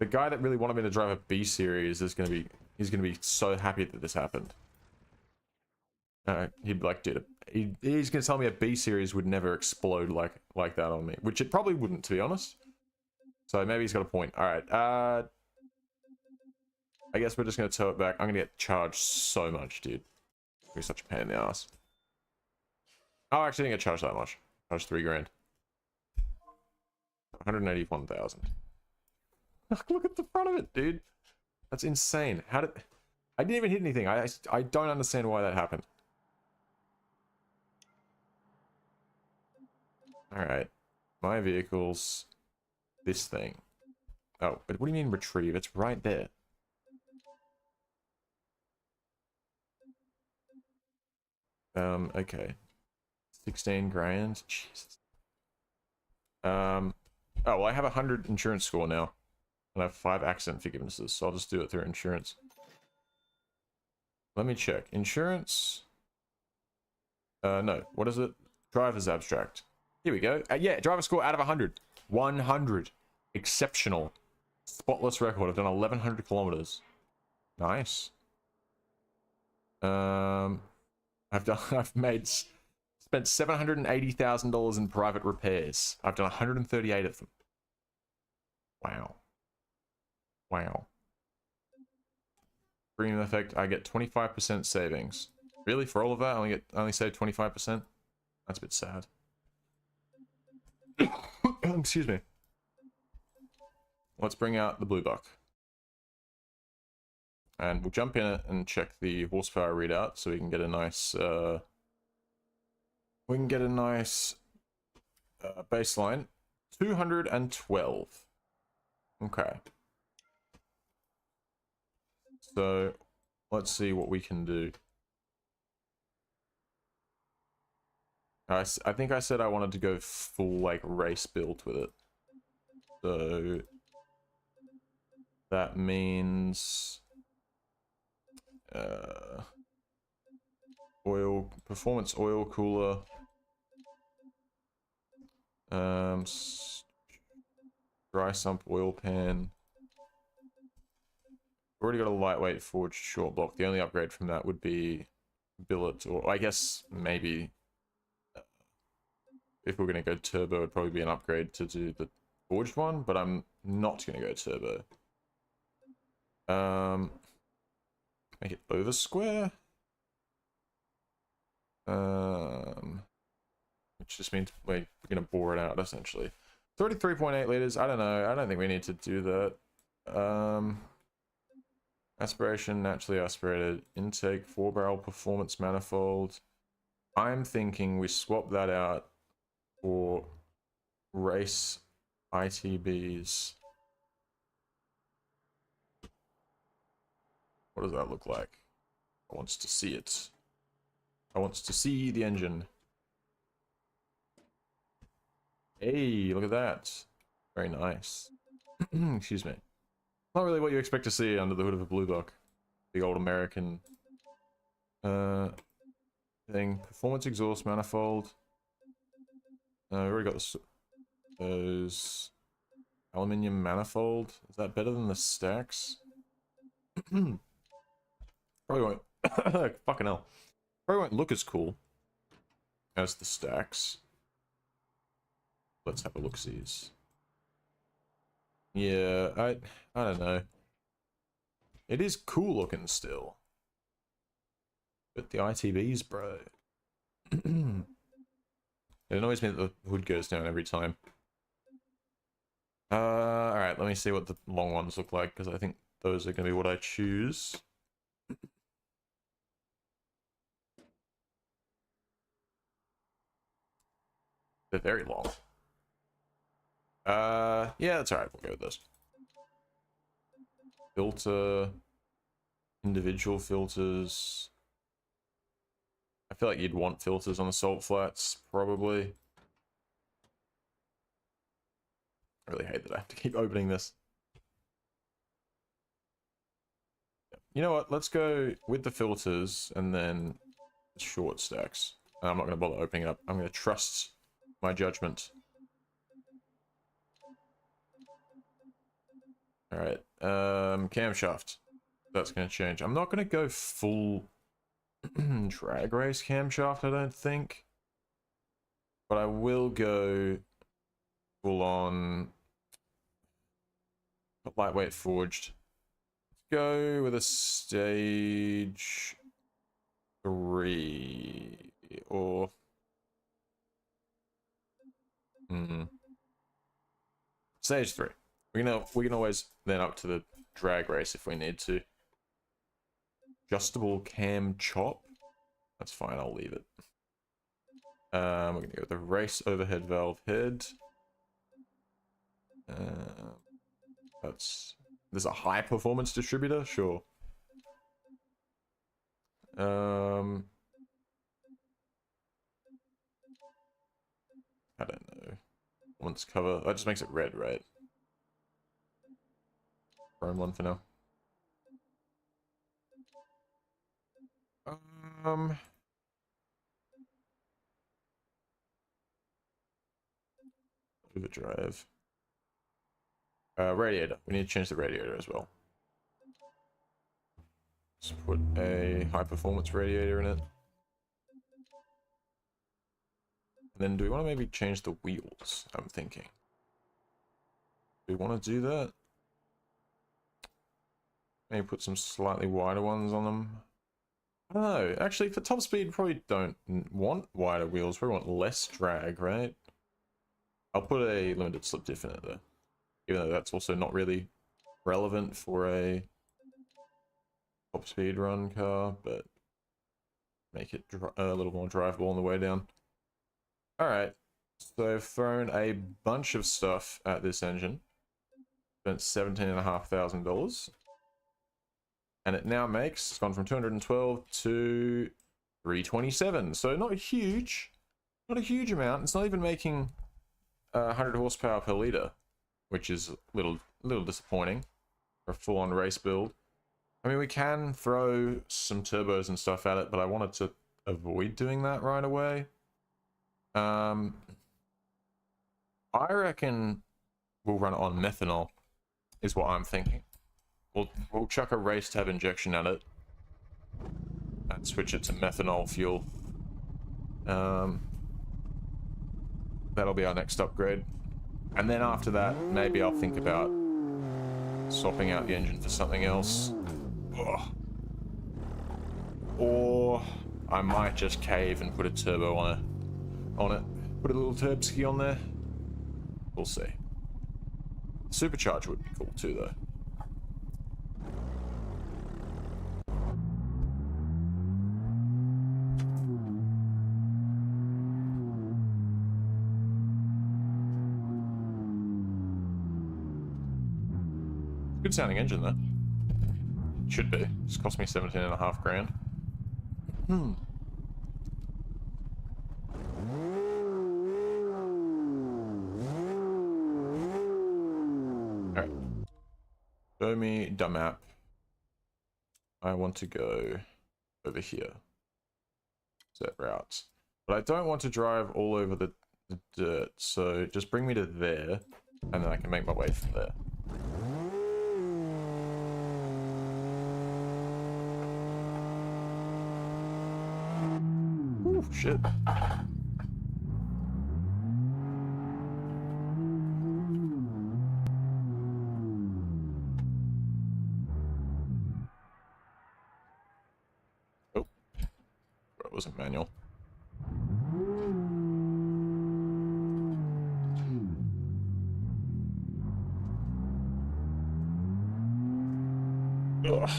guy that really wanted me to drive a B series is going to be... He's going to be so happy that this happened. He'd like, dude, he's going to tell me a B series would never explode like that on me, which it probably wouldn't, to be honest. So maybe he's got a point. All right. I guess we're just going to tow it back. I'm going to get charged so much, dude. You're such a pain in the ass. Oh, I actually didn't get charged that much. Charged 3 grand. 181,000. Look at the front of it, dude. That's insane. How did... I didn't even hit anything. I don't understand why that happened. Alright. My vehicle's... this thing. Oh, but what do you mean retrieve? It's right there. Okay. 16 grand? Jesus. Oh, well, I have 100 insurance score now. And I have 5 accident forgivenesses, so I'll just do it through insurance. Let me check. Insurance... no. What is it? Driver's abstract. Here we go. Yeah, driver score out of 100. 100. Exceptional. Spotless record. I've done 1,100 kilometers. Nice. I've spent $780,000 in private repairs. I've done 138 of them. Wow. Wow. Premium effect, I get 25% savings. Really? For all of that, I only save 25%? That's a bit sad. Excuse me. Let's bring out the blue buck. And we'll jump in it and check the horsepower readout so we can get a nice baseline. 212. Okay. So let's see what we can do. I think I said I wanted to go full, like, race build with it. So that means oil, performance oil cooler, dry sump oil pan. Already got a lightweight forged short block. The only upgrade from that would be billet, or I guess maybe if we're going to go turbo, it'd probably be an upgrade to do the forged one, but I'm not going to go turbo. Make it over square. Which just means we're going to bore it out, essentially. 33.8 liters. I don't know. I don't think we need to do that. Aspiration, naturally aspirated. Intake, 4-barrel performance manifold. I'm thinking we swap that out for race ITBs. What does that look like? I want to see it. I want to see the engine. Hey, look at that. Very nice. Excuse me. Not really what you expect to see under the hood of a blue buck. Big old American thing. Performance exhaust manifold. We already got those aluminium manifold. Is that better than the stacks? Probably won't. Fucking hell. Probably won't look as cool as the stacks. Let's have a look-sees. Yeah, I don't know. It is cool looking still. But the ITBs, bro. It annoys me that the hood goes down every time. Alright, let me see what the long ones look like, because I think those are going to be what I choose. They're very long. Yeah, that's alright, we'll go with this. Filter, individual filters. I feel like you'd want filters on the salt flats, probably. I really hate that I have to keep opening this. You know what, let's go with the filters and then short stacks. And I'm not going to bother opening it up. I'm going to trust my judgment. Alright, camshaft. That's going to change. I'm not going to go full drag race camshaft, I don't think. But I will go full on lightweight forged. Let's go with a stage 3 or stage 3. We can always then up to the drag race if we need to. Adjustable cam chop. That's fine, I'll leave it. We're gonna go with the race overhead valve head. There's a high performance distributor, sure. I don't know. Performance cover. That just makes it red, right? Chrome one for now. Overdrive. Radiator. We need to change the radiator as well. Let's put a high performance radiator in it. And then do we want to maybe change the wheels? I'm thinking. Do we want to do that? Maybe put some slightly wider ones on them. I don't know. Actually, for top speed, probably don't want wider wheels. We want less drag, right? I'll put a limited slip diff in it though. Even though that's also not really relevant for a top speed run car, but make it a little more drivable on the way down. Alright, so I've thrown a bunch of stuff at this engine. Spent $17,500. And it now makes, it's gone from 212 to 327. So not huge. Not a huge amount. It's not even making 100 horsepower per litre, which is a little disappointing for a full-on race build. I mean, we can throw some turbos and stuff at it, but I wanted to avoid doing that right away. I reckon we'll run it on methanol, is what I'm thinking. We'll chuck a race tab injection at it and switch it to methanol fuel. That'll be our next upgrade. And then after that, maybe I'll think about swapping out the engine for something else. Ugh. Or I might just cave and put a turbo on it. Put a little turbski on there. We'll see. Supercharger would be cool too, though. Good sounding engine though. Should be. It's cost me 17.5 grand. Alright. Show me the map. I want to go over here. Set routes. But I don't want to drive all over the the dirt. So just bring me to there, and then I can make my way from there. Ooh, shit. Oh, that wasn't manual. Ugh.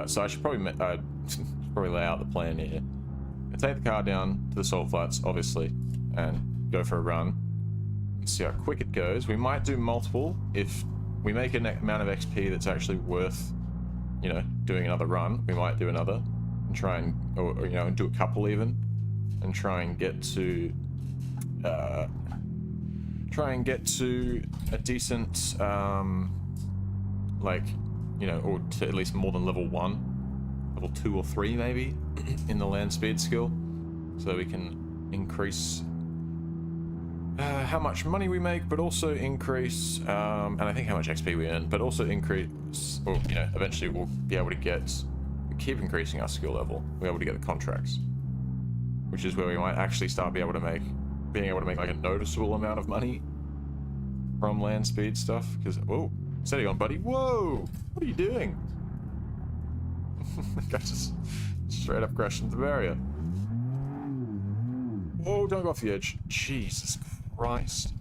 So I should probably probably lay out the plan here. I take the car down to the salt flats, obviously, and go for a run. And see how quick it goes. We might do multiple if we make an amount of XP that's actually worth, you know, doing another run. We might do another and try and, or you know, do a couple even, and try and get to a decent, like, you know, or to at least more than level 1, level 2 or 3 maybe, in the land speed skill, so we can increase how much money we make, but also increase, and I think how much XP we earn, but also increase, or, you know, eventually we'll be able to keep increasing our skill level. We'll be able to get the contracts, which is where we might actually start being able to make like a noticeable amount of money from land speed stuff, because, whoa, steady on, buddy. Whoa, what are you doing? I just straight up crashed into the barrier. Whoa, don't go off the edge. Jesus Christ.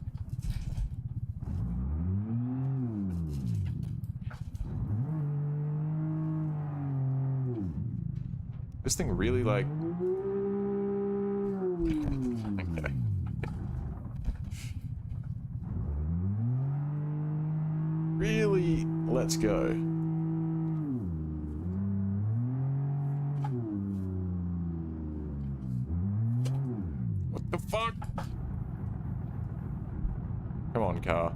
This thing really, like... Okay. Really, let's go. What the fuck? Come on, car.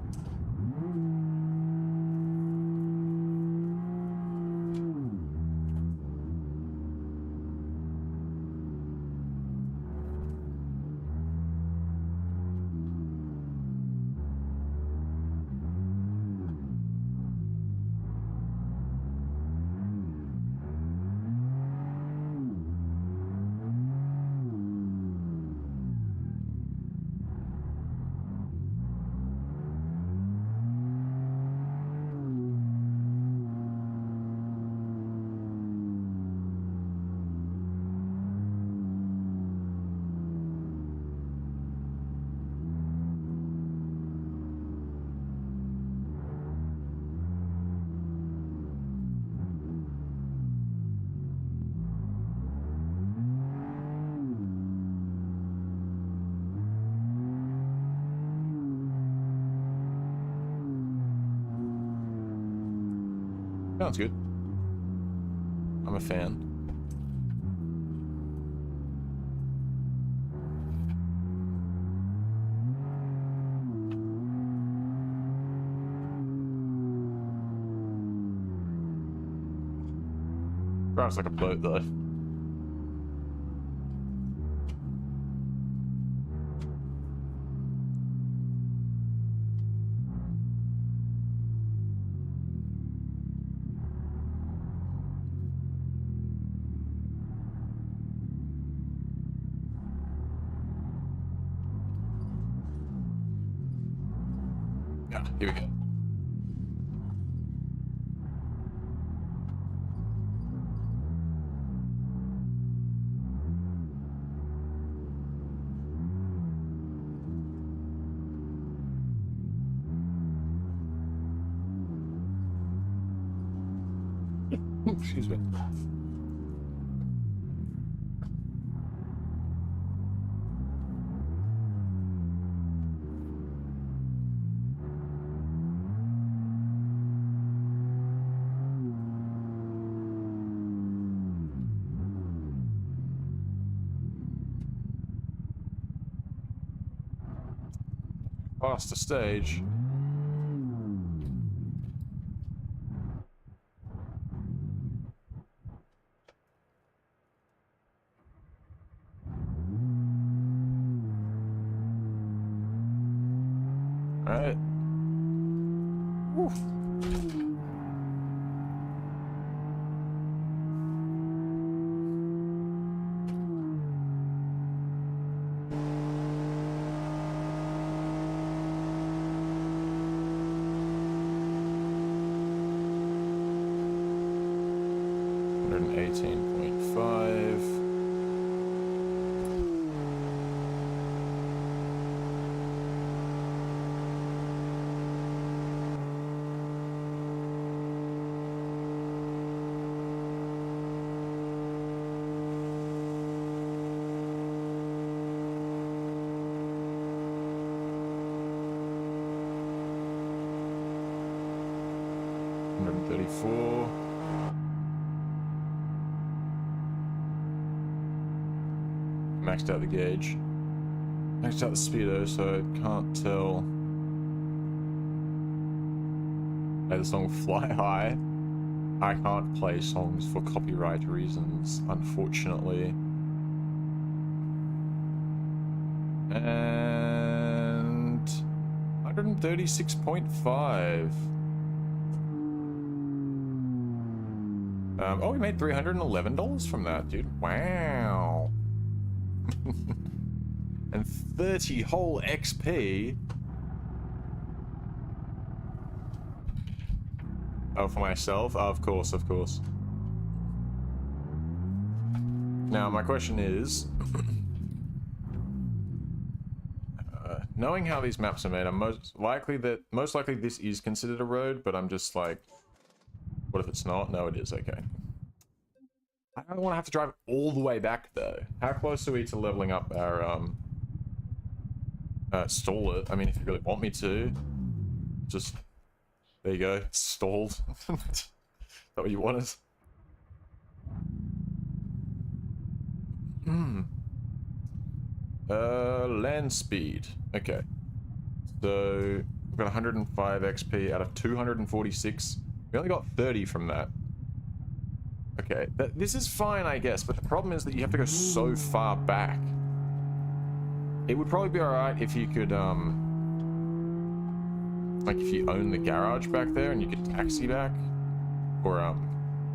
Sounds good. I'm a fan. Drives like a boat, though. Yeah, here we go. Excuse me. faster stage. Alright. Woo. Maxed out the gauge. Maxed out the speedo, so I can't tell. Play the song Fly High. I can't play songs for copyright reasons, unfortunately. And 136.5. Oh, we made $311 from that, dude. Wow. And 30 whole XP. Oh, for myself? Oh, of course, of course. Now, my question is... knowing how these maps are made, I'm most likely this is considered a road, but I'm just like... What if it's not? No, it is, okay. I don't want to have to drive all the way back, though. How close are we to leveling up our, stall it? I mean, if you really want me to. Just... There you go. Stalled. Is that what you wanted? Land speed. Okay. So, we've got 105 XP out of 246. We only got 30 from that. Okay, this is fine, I guess, but the problem is that you have to go so far back. It would probably be alright if you could, like if you own the garage back there and you could taxi back. Or,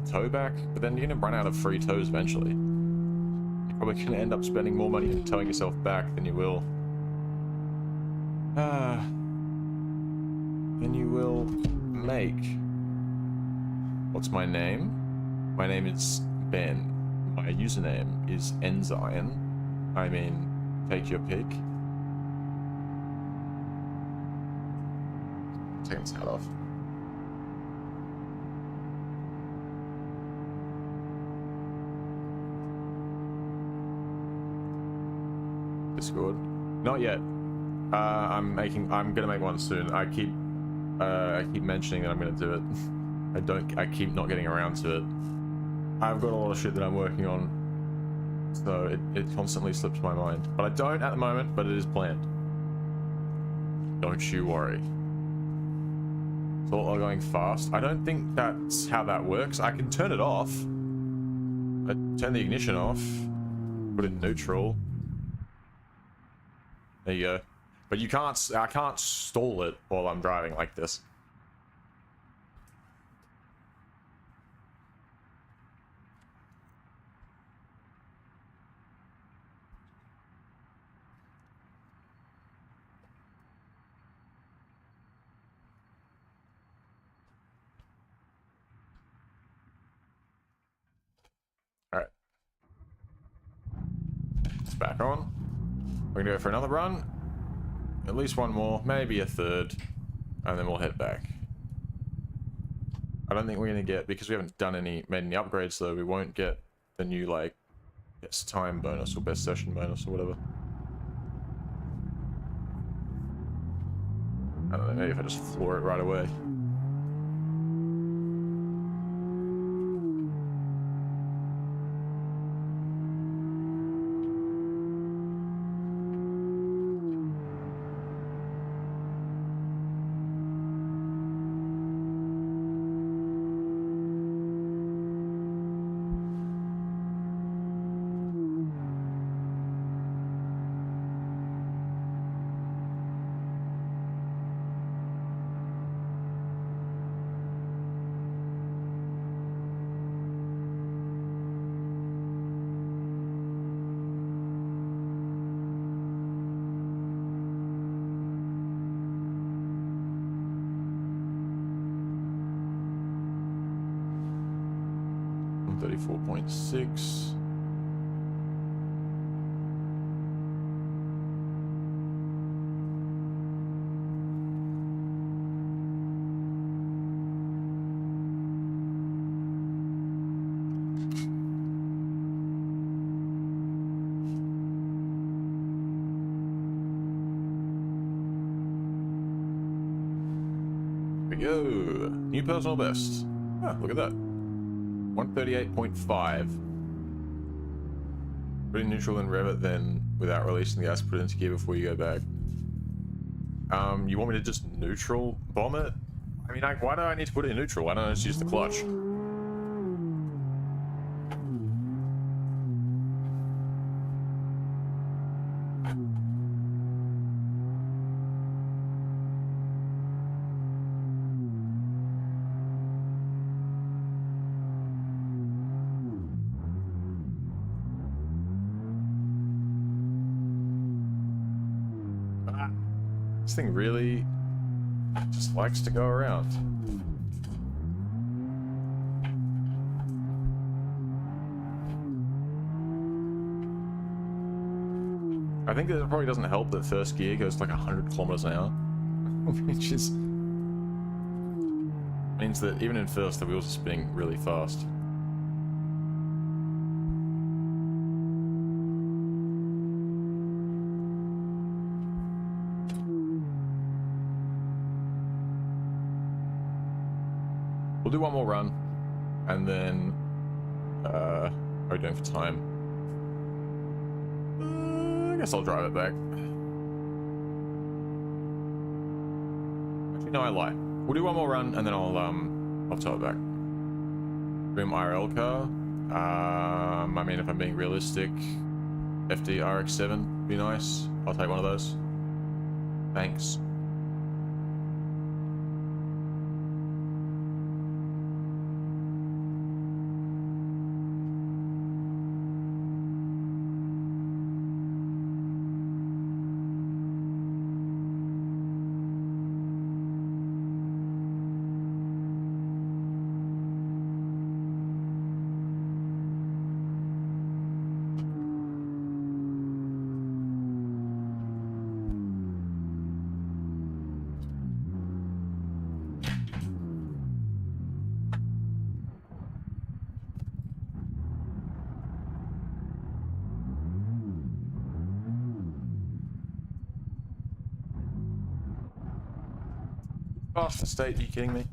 tow back. But then you're gonna run out of free tows eventually. You're probably gonna end up spending more money on towing yourself back than you will. Than you will make. What's my name? My name is Ben. My username is Enzyme. I mean, take your pick. Taking his hat off. Discord. Not yet. I'm gonna make one soon. I keep mentioning that I'm gonna do it. I keep not getting around to it. I've got a lot of shit that I'm working on, so it constantly slips my mind. But I don't at the moment, but it is planned. Don't you worry. It's all going fast. I don't think that's how that works. I can turn it off. I turn the ignition off. Put it in neutral. There you go. But you can't, I can't stall it while I'm driving like this. Alright. It's back on. We're gonna go for another run. At least one more, maybe a third. And then we'll head back. I don't think we're gonna get, because we haven't done made any upgrades though, we won't get the new, like, best time bonus or best session bonus or whatever. I don't know, maybe if I just floor it right away. 34.6. Go. New personal best. Ah, look at that. 138.5. Put it in neutral and rev it, then without releasing the gas, put it into gear before you go back. You want me to just neutral bomb it? I mean, why do I need to put it in neutral? Why don't I just use the clutch? This thing really just likes to go around. I think that it probably doesn't help that first gear goes like 100 kilometers an hour, which is means that even in first the wheels are spinning really fast. We'll do one more run, and then, what are we doing for time? I guess I'll drive it back. Actually, no, I lie. We'll do one more run, and then I'll tow it back. Dream IRL car. I mean, if I'm being realistic, FD RX-7 would be nice. I'll take one of those. Thanks. Faster state, are you kidding me?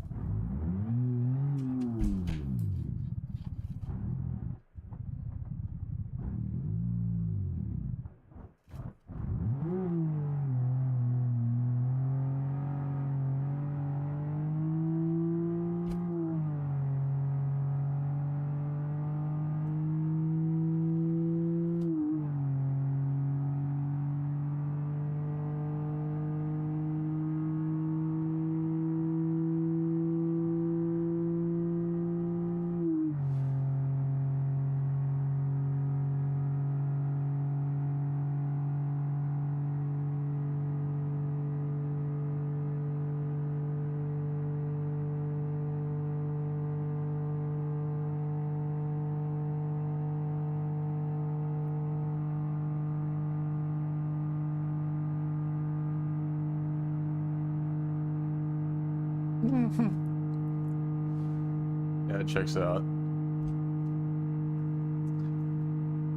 Yeah, it checks out.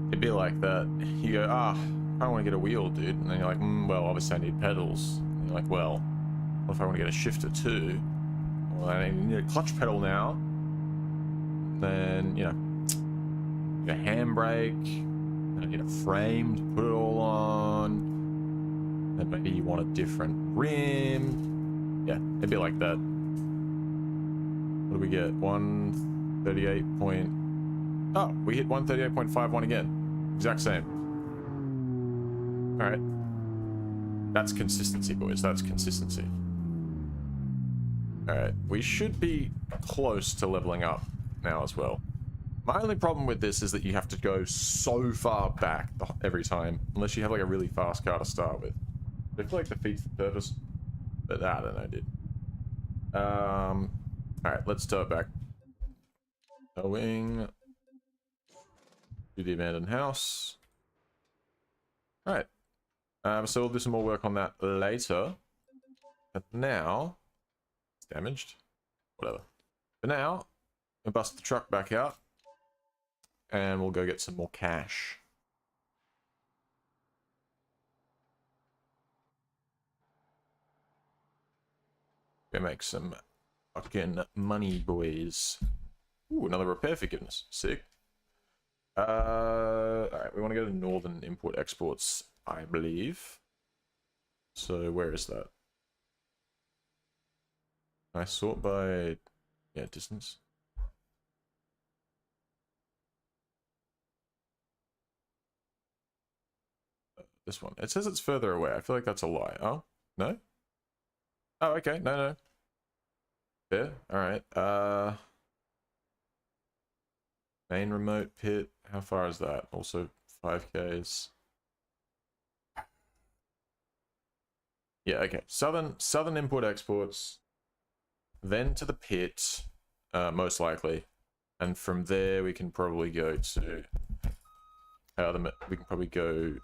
It'd be like that. You go, I don't want to get a wheel, dude. And then you're like, well, obviously I need pedals. And you're like, well, what if I want to get a shifter too? Well, I need a clutch pedal now. Then, you know, a handbrake. Then I need a frame to put it all on. Then maybe you want a different rim. Yeah, it'd be like that. What do we get? 138 point... Oh, we hit 138.51 again. Exact same. Alright. That's consistency, boys. That's consistency. Alright. We should be close to leveling up now as well. My only problem with this is that you have to go so far back every time. Unless you have like a really fast car to start with. I feel like defeats the purpose. But I don't know, dude. Alright, let's tow it back. Towing. Do the abandoned house. Alright. So we'll do some more work on that later. But now... It's damaged. Whatever. For now, we'll bust the truck back out. And we'll go get some more cash. Go make some fucking money, boys. Ooh, another repair forgiveness. Sick. Alright, we want to go to Northern Import Exports, I believe. So where is that? I sort by, yeah, distance. This one. It says it's further away. I feel like that's a lie. Oh, no? Oh, okay. No. Yeah, alright. Main remote pit. How far is that? Also 5Ks. Yeah, okay. Southern import exports. Then to the pit, most likely. And from there we can probably go to we can probably go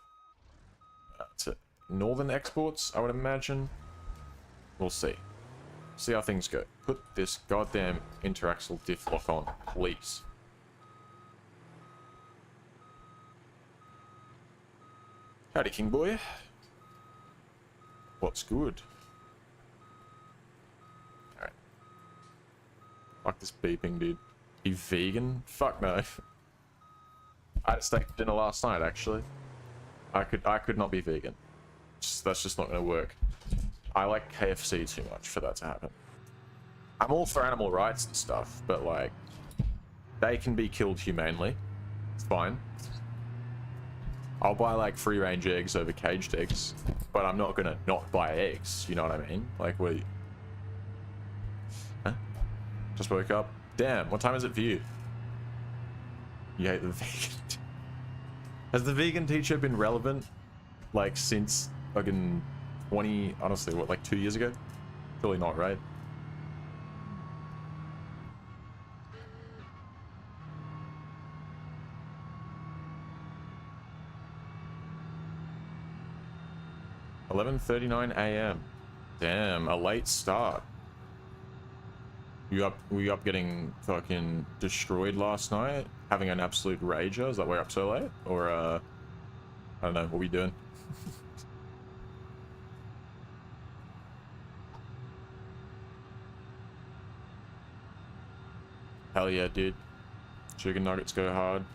to northern exports, I would imagine. We'll see. See how things go. Put this goddamn interaxle diff lock on, please. Howdy, King Boy. What's good? Alright. Fuck this beeping, dude. You vegan? Fuck no. I had steak for dinner last night, actually. I could not be vegan. That's just not gonna work. I like KFC too much for that to happen. I'm all for animal rights and stuff, but like, they can be killed humanely. It's fine. I'll buy like free-range eggs over caged eggs, but I'm not gonna not buy eggs, you know what I mean? Like, we... Huh? Just woke up. Damn, what time is it for you? You hate the vegan... Has the vegan teacher been relevant, like, since fucking 20... Honestly, what, like 2 years ago? Surely not, right? $11:39 a.m. Damn, a late start. Were you up getting fucking destroyed last night? Having an absolute rager? Is that why you're up so late? Or, I don't know, what were you doing? Hell yeah, dude. Chicken nuggets go hard.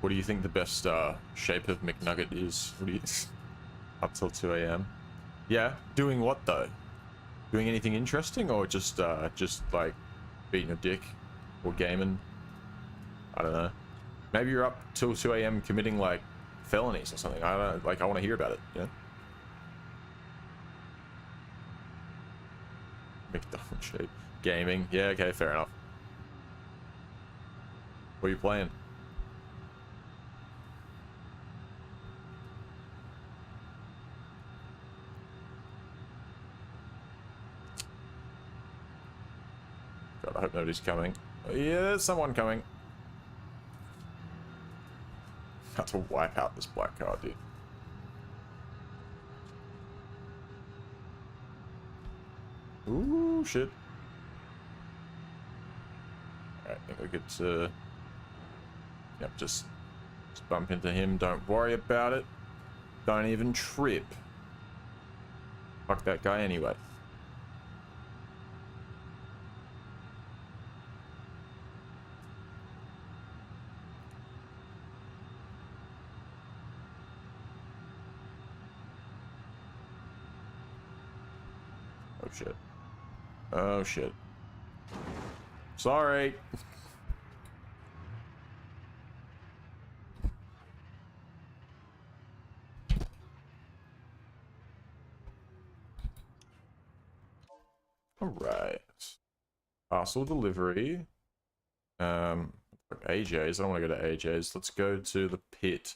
What do you think the best shape of McNugget is? What do you... Up till 2 a.m. Yeah, doing what though? Doing anything interesting, or just like beating a dick or gaming? I don't know. Maybe you're up till 2 a.m. committing like felonies or something. I don't know. Like, I want to hear about it. You know? McDonald's shape. Gaming. Yeah. Okay. Fair enough. What are you playing? God, I hope nobody's coming. Yeah, there's someone coming. Have to wipe out this black car, dude. Ooh, shit. Alright, I think we could, yep, just bump into him. Don't worry about it. Don't even trip. Fuck that guy anyway. Oh shit. Oh shit. Sorry. Alright. Parcel delivery. AJ's. I don't want to go to AJ's. Let's go to the pit.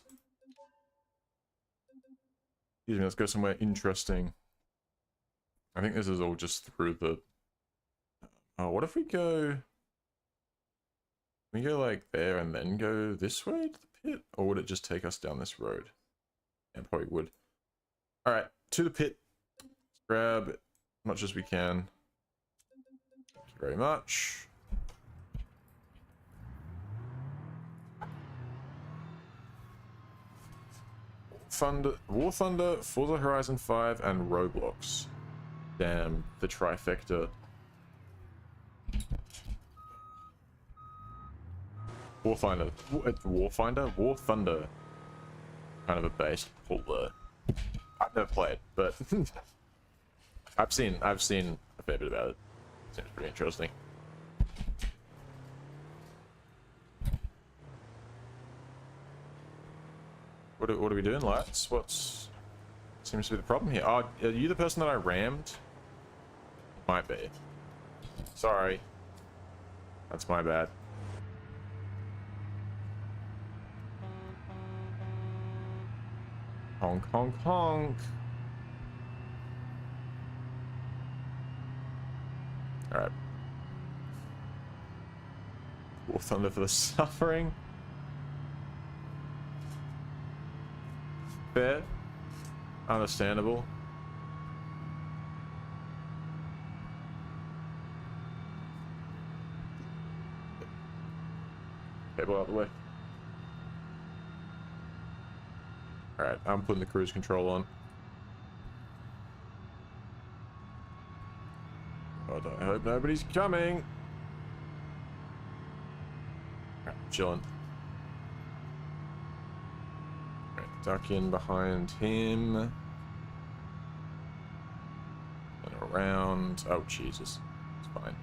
Excuse me, let's go somewhere interesting. I think this is all just through the... Oh, what if we go... we go like there and then go this way to the pit? Or would it just take us down this road? Yeah, it probably would. Alright, to the pit. Let's grab as much as we can. Thank you very much. War Thunder, Forza Horizon 5, and Roblox. Damn, the trifecta. Warfinder. Warfinder? War Thunder. Kind of a base pull there. I've never played, but I've seen a fair bit about it. Seems pretty interesting. What are we doing, lads? What's seems to be the problem here? Oh, are you the person that I rammed? Might be. Sorry. That's my bad. Honk, honk, honk. Alright. War Thunder for the suffering. Fair. Understandable. Cable out of the way. Alright, I'm putting the cruise control on. God, I hope nobody's coming. Alright, chilling. Alright, duck in behind him. And around. Oh, Jesus. It's fine.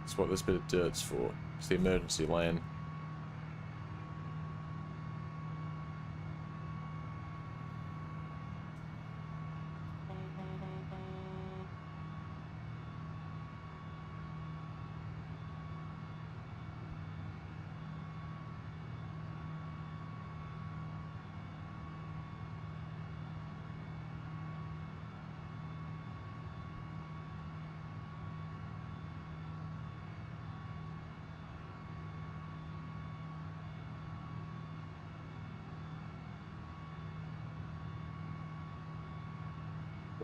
That's what this bit of dirt's for. It's the emergency lane.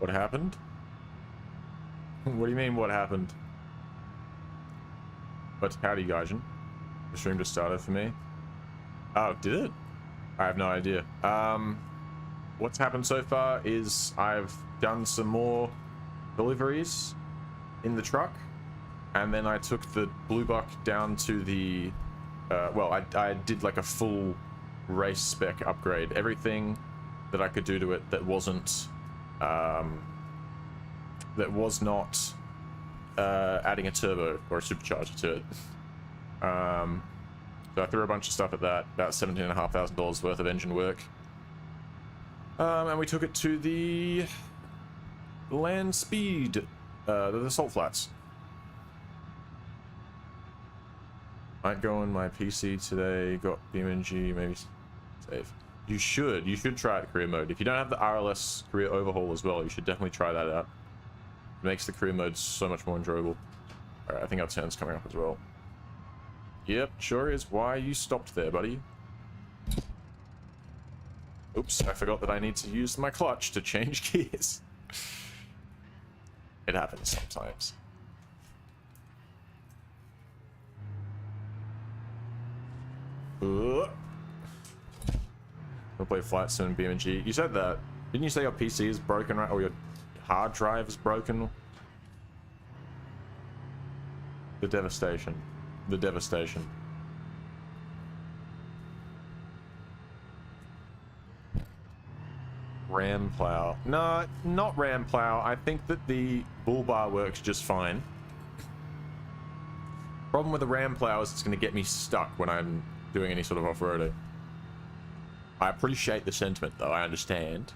What happened? What do you mean, what happened? But howdy, Gaijin. The stream just started for me. Oh, did it? I have no idea. What's happened so far is I've done some more deliveries in the truck, and then I took the Blue Buck down to the... well, I did like a full race spec upgrade. Everything that I could do to it that wasn't... that was not adding a turbo or a supercharger to it. So I threw a bunch of stuff at that, about $17,500 worth of engine work. And we took it to the land speed, the salt flats. Might go on my PC today, got BeamNG, maybe save. You should try it career mode. If you don't have the RLS career overhaul as well, you should definitely try that out. It makes the career mode so much more enjoyable. Alright, I think our turn's coming up as well. Yep, sure is. Why you stopped there, buddy? Oops, I forgot that I need to use my clutch to change gears. It happens sometimes. We'll play flight soon, BeamNG. You said that. Didn't you say your PC is broken, right? Or your hard drive is broken? The devastation. The devastation. Ram plow. No, not ram plow. I think that the bull bar works just fine. Problem with the ram plow is it's going to get me stuck when I'm doing any sort of off-roading. I appreciate the sentiment, though. I understand.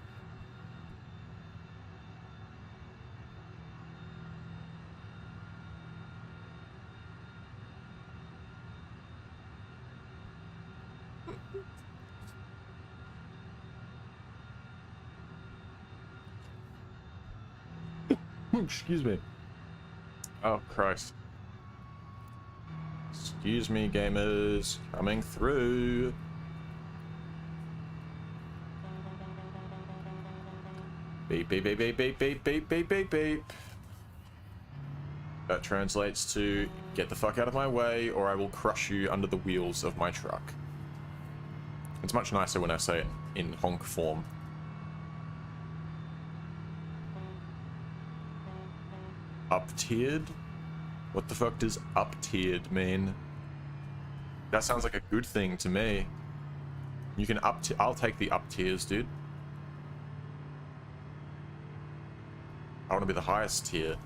Excuse me. Oh, Christ. Excuse me, gamers. Coming through. Beep, beep, beep, beep, beep, beep, beep, beep, beep, beep. That translates to get the fuck out of my way or I will crush you under the wheels of my truck. It's much nicer when I say it in honk form. Up-tiered? What the fuck does up-tiered mean? That sounds like a good thing to me. You can I'll take the up tiers, dude. I want to be the highest tier.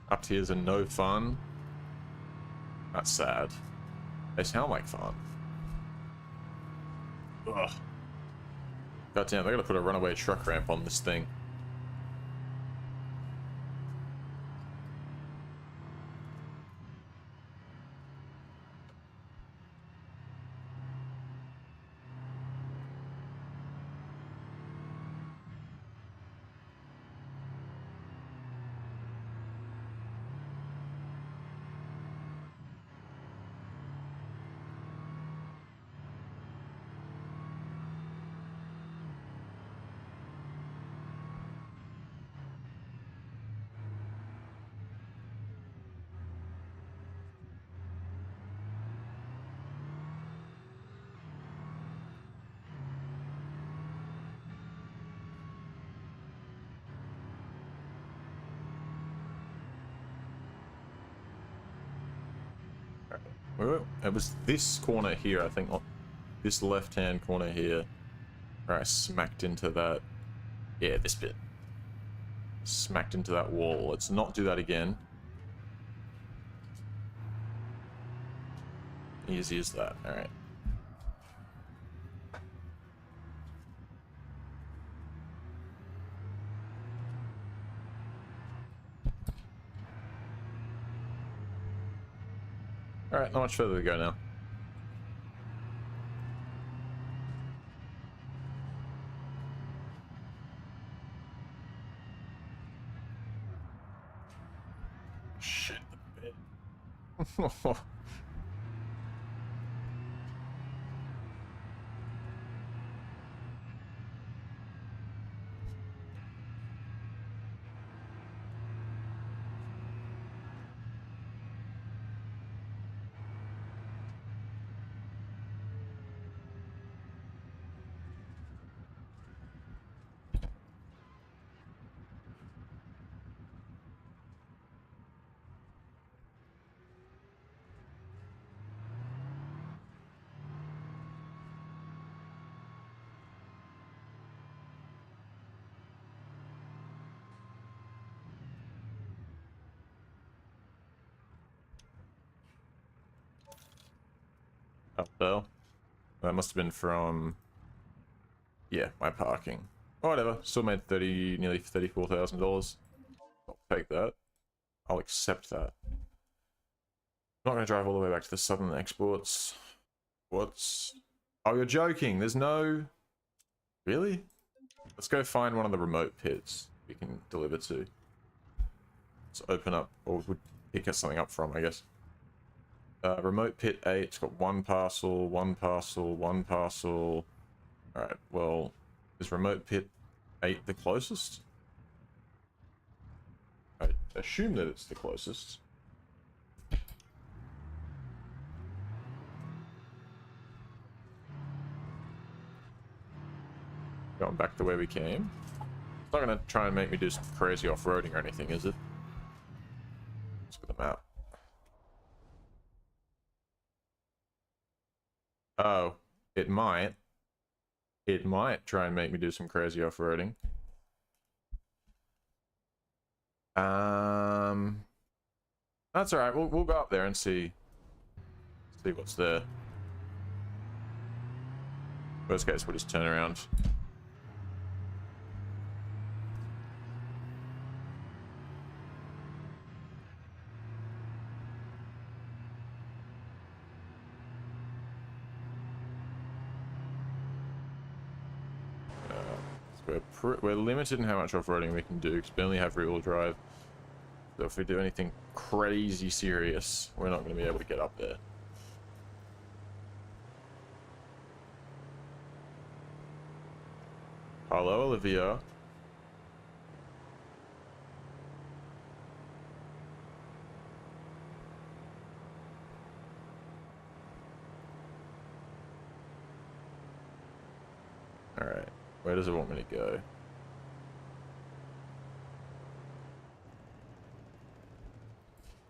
Up tiers are no fun. That's sad. They sound like fun. Ugh. God damn, they gotta put a runaway truck ramp on this thing. It was this corner here, I think. This left-hand corner here. Where I smacked into that. Yeah, this bit. Smacked into that wall. Let's not do that again. Easy as that. Alright. Alright, not much further to go now. Shit, the bed. Up though. That must have been from, yeah, my parking. Oh, whatever. Still made nearly $34,000. I'll take that. I'll accept that. I'm not going to drive all the way back to the southern exports. What's? Oh, you're joking. There's no. Really? Let's go find one of the remote pits we can deliver to. Let's open up, or would pick us something up from, I guess. Remote pit 8, it's got one parcel, one parcel, one parcel. Alright, well, is remote pit 8 the closest? I assume that it's the closest. Going back the way we came. It's not gonna try and make me do some crazy off-roading or anything, is it? Let's look at the map. Oh, it might. It might try and make me do some crazy off-roading. That's alright, we'll go up there and see what's there. Worst case, we'll just turn around. we're limited in how much off-roading we can do because we only have rear-wheel drive. So if we do anything crazy serious, we're not going to be able to get up there. Hello, Olivia. Alright, where does it want me to go?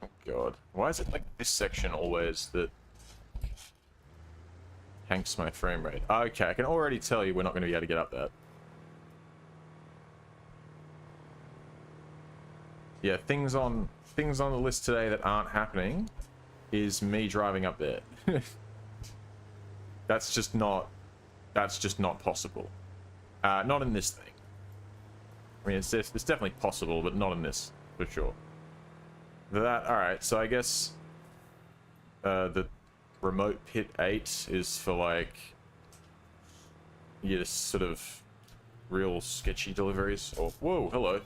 Oh god, why is it like this section always that hanks my frame rate? Okay, I can already tell you we're not going to be able to get up that. Yeah, things on the list today that aren't happening is me driving up there. That's just not possible. Not in this thing. I mean, it's definitely possible, but not in this, for sure. Alright, so I guess the remote pit 8 is for, like, yeah, sort of real sketchy deliveries. Or, whoa, hello.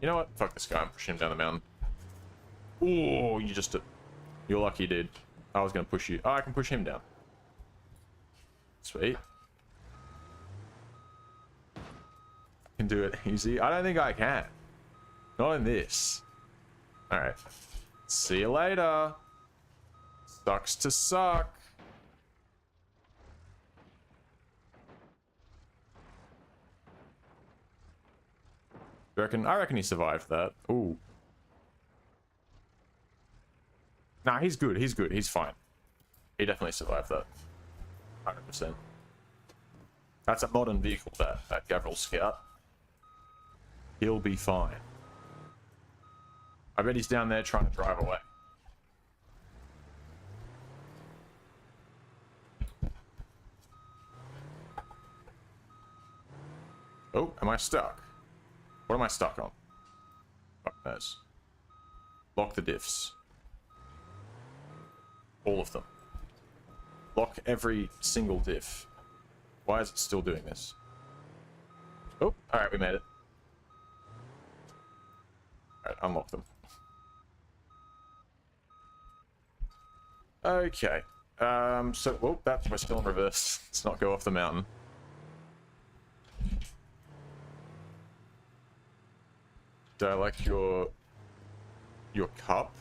You know what? Fuck this guy, I'm pushing him down the mountain. Oh, you're lucky, dude. I was gonna push you. Oh, I can push him down. Sweet. Can do it easy. I don't think I can. Not in this. Alright. See you later. Sucks to suck. I reckon he survived that. Ooh. Nah, he's good. He's good. He's fine. He definitely survived that. 100%. That's a modern vehicle, that Gavril Scout. He'll be fine. I bet he's down there trying to drive away. Oh, am I stuck? What am I stuck on? Fuck knows. Lock the diffs. All of them. Lock every single diff. Why is it still doing this? Oh, alright, we made it. Alright, unlock them. Okay. So, whoa, we're still in reverse. Let's not go off the mountain. Do I like your cup?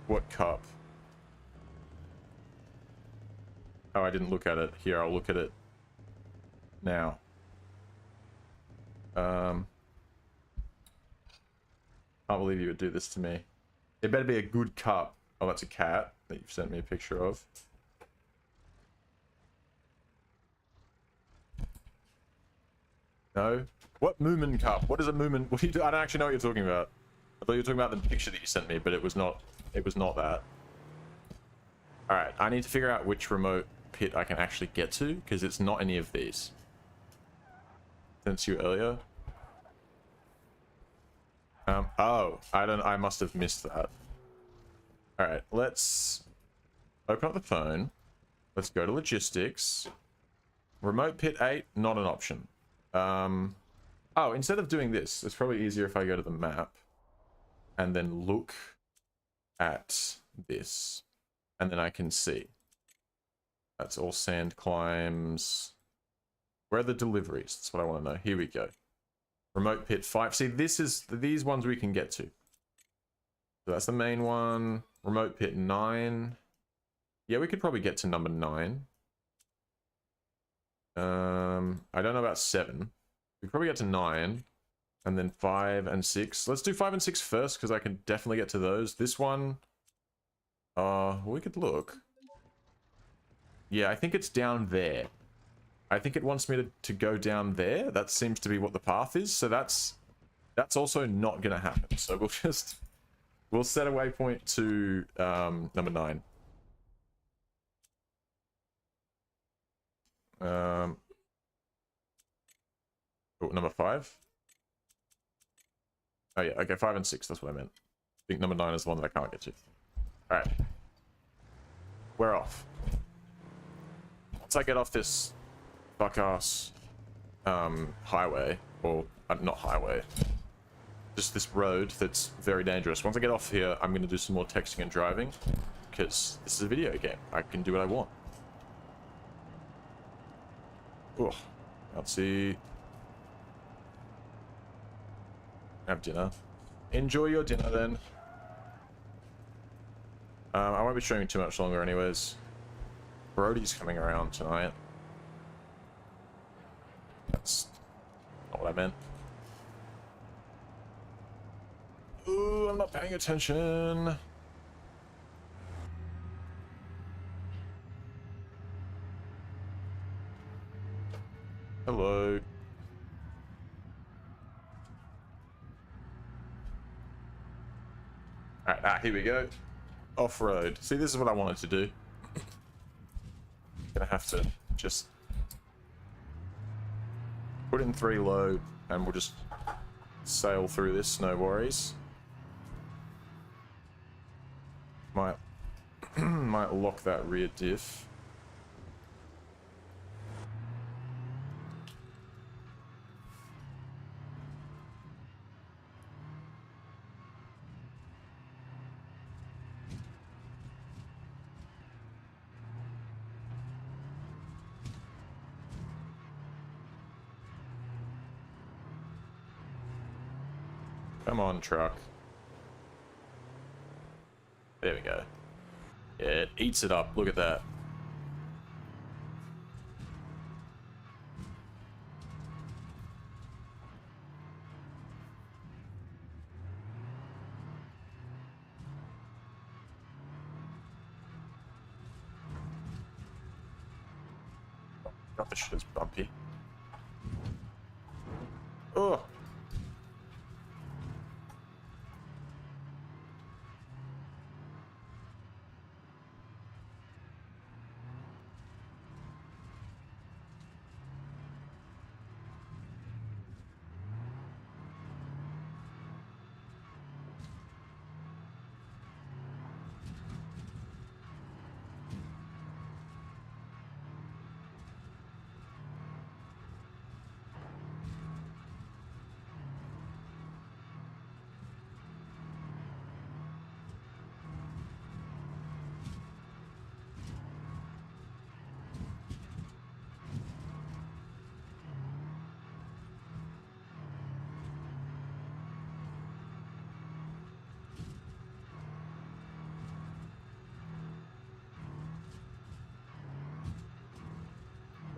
What cup? Oh, I didn't look at it. Here, I'll look at it now. Can't believe you would do this to me. It better be a good cup. Oh, that's a cat that you've sent me a picture of. No? What Moomin cup? What is a Moomin? What do you do? I don't actually know what you're talking about. I thought you were talking about the picture that you sent me, but it was not that. Alright, I need to figure out which remote pit I can actually get to, because it's not any of these. Sent you earlier. Oh, I must have missed that. Alright, let's open up the phone. Let's go to logistics. Remote pit 8, not an option. Oh, instead of doing this, it's probably easier if I go to the map and then look at this, and then I can see. That's all sand climbs. Where are the deliveries? That's what I want to know. Here we go. Remote pit 5. See, these ones we can get to. So that's the main one. Remote pit 9. Yeah, we could probably get to number 9. I don't know about 7. We could probably get to 9. And then 5 and 6. Let's do 5 and 6 first, because I can definitely get to those. This one... we could look. Yeah, I think it's down there. I think it wants me to go down there. That seems to be what the path is. So that's also not going to happen. So we'll set a waypoint to number 9. Oh, number 5. Oh yeah, okay, 5 and 6. That's what I meant. I think number 9 is the one that I can't get to. All right, we're off. Once I get off this fuck-ass highway, or not highway, just this road that's very dangerous. Once I get off here, I'm going to do some more texting and driving, because this is a video game. I can do what I want. Oh, let's see. Have dinner. Enjoy your dinner then. I won't be streaming too much longer anyways. Brody's coming around tonight. That's not what I meant. Ooh, I'm not paying attention. Hello. Alright, here we go. Off-road. See, this is what I wanted to do. Gonna have to just put in 3 low, and we'll just sail through this, no worries. Might might lock that rear diff. Come on, truck. There we go. Yeah, it eats it up. Look at that. God, this shit is bumpy. Oh.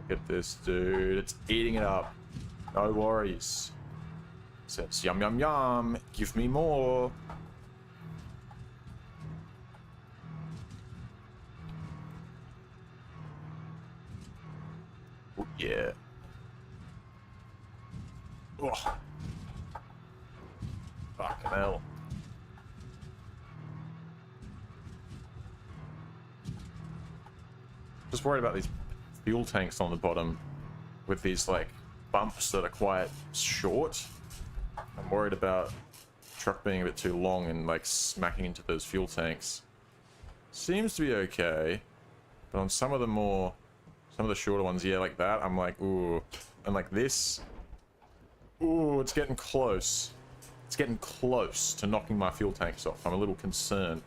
Look at this, dude. It's eating it up. No worries. Says yum yum yum. Give me more. Oh, yeah. Oh. Fucking hell. Just worried about these fuel tanks on the bottom with these like bumps that are quite short. I'm worried about the truck being a bit too long and like smacking into those fuel tanks. Seems to be okay, but on some of the shorter ones, yeah, like that, I'm like, ooh. And like this, ooh, it's getting close. It's getting close to knocking my fuel tanks off. I'm a little concerned.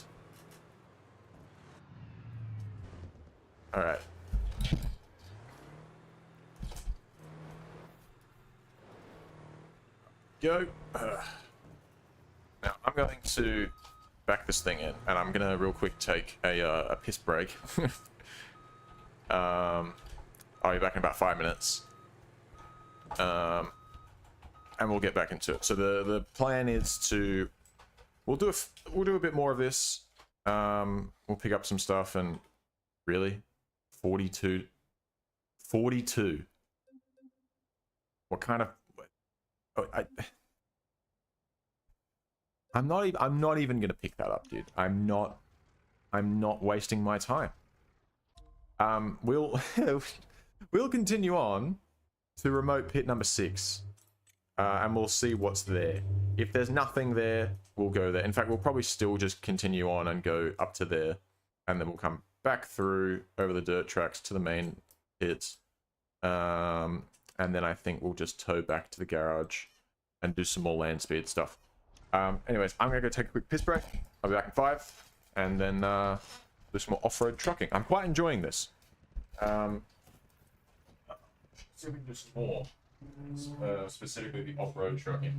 Alright. Go. Now, I'm going to back this thing in, and I'm going to real quick take a piss break. I'll be back in about 5 minutes. And we'll get back into it. So the plan is to... We'll do a bit more of this. We'll pick up some stuff, and... Really? 42? 42? What kind of... Oh, I'm not even gonna pick that up, dude. I'm not wasting my time. We'll we'll continue on to remote pit number 6, and we'll see what's there. If there's nothing there, we'll go there. In fact, we'll probably still just continue on and go up to there, and then we'll come back through over the dirt tracks to the main pits. And then I think we'll just tow back to the garage and do some more land speed stuff. Anyways, I'm gonna go take a quick piss break. I'll be back in 5, and then do some more off-road trucking. I'm quite enjoying this. See if we can do some more, specifically the off-road trucking.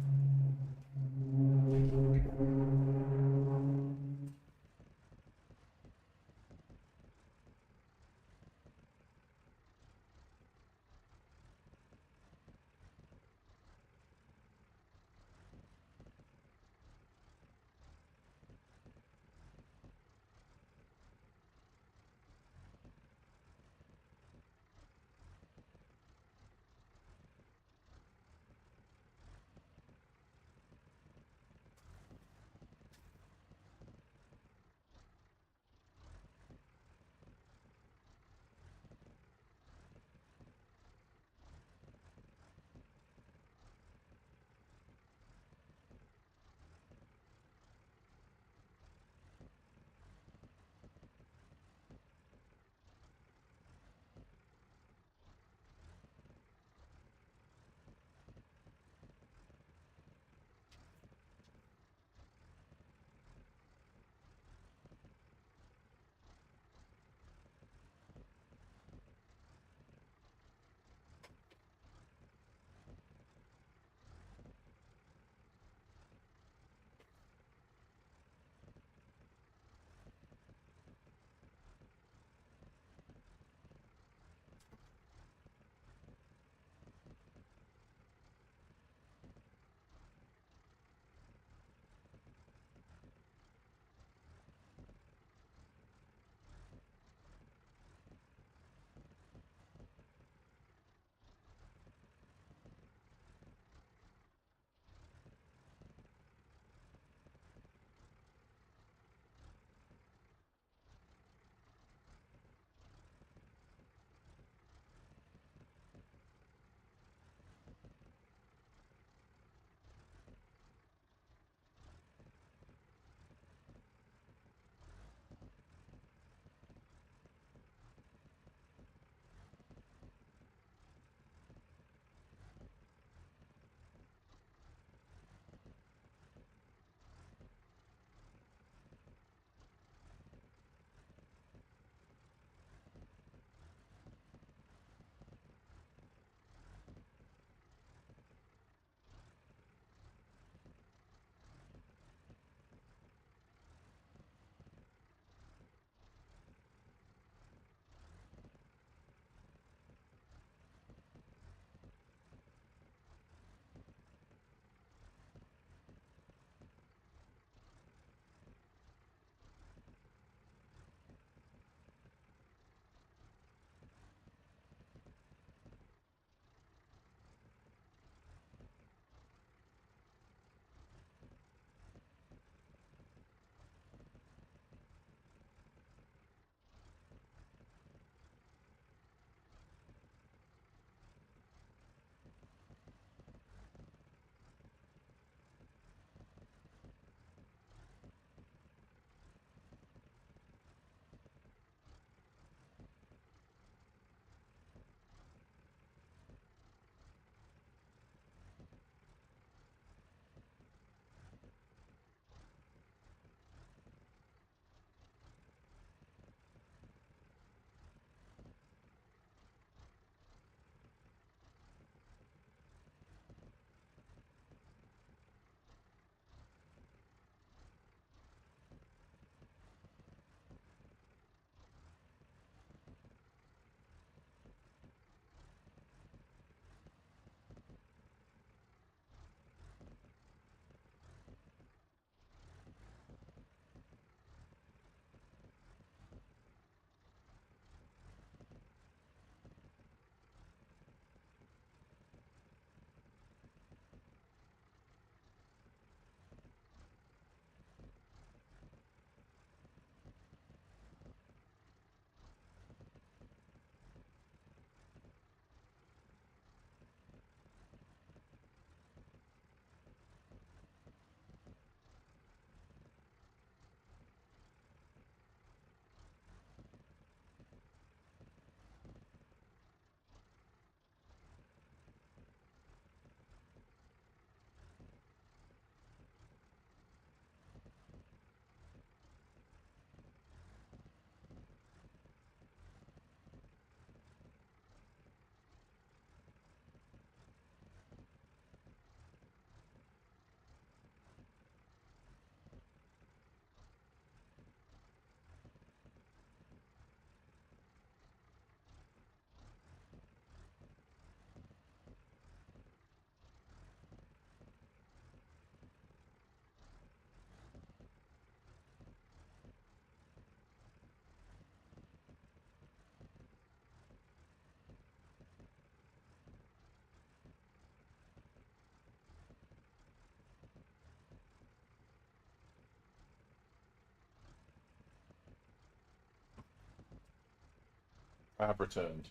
I have returned.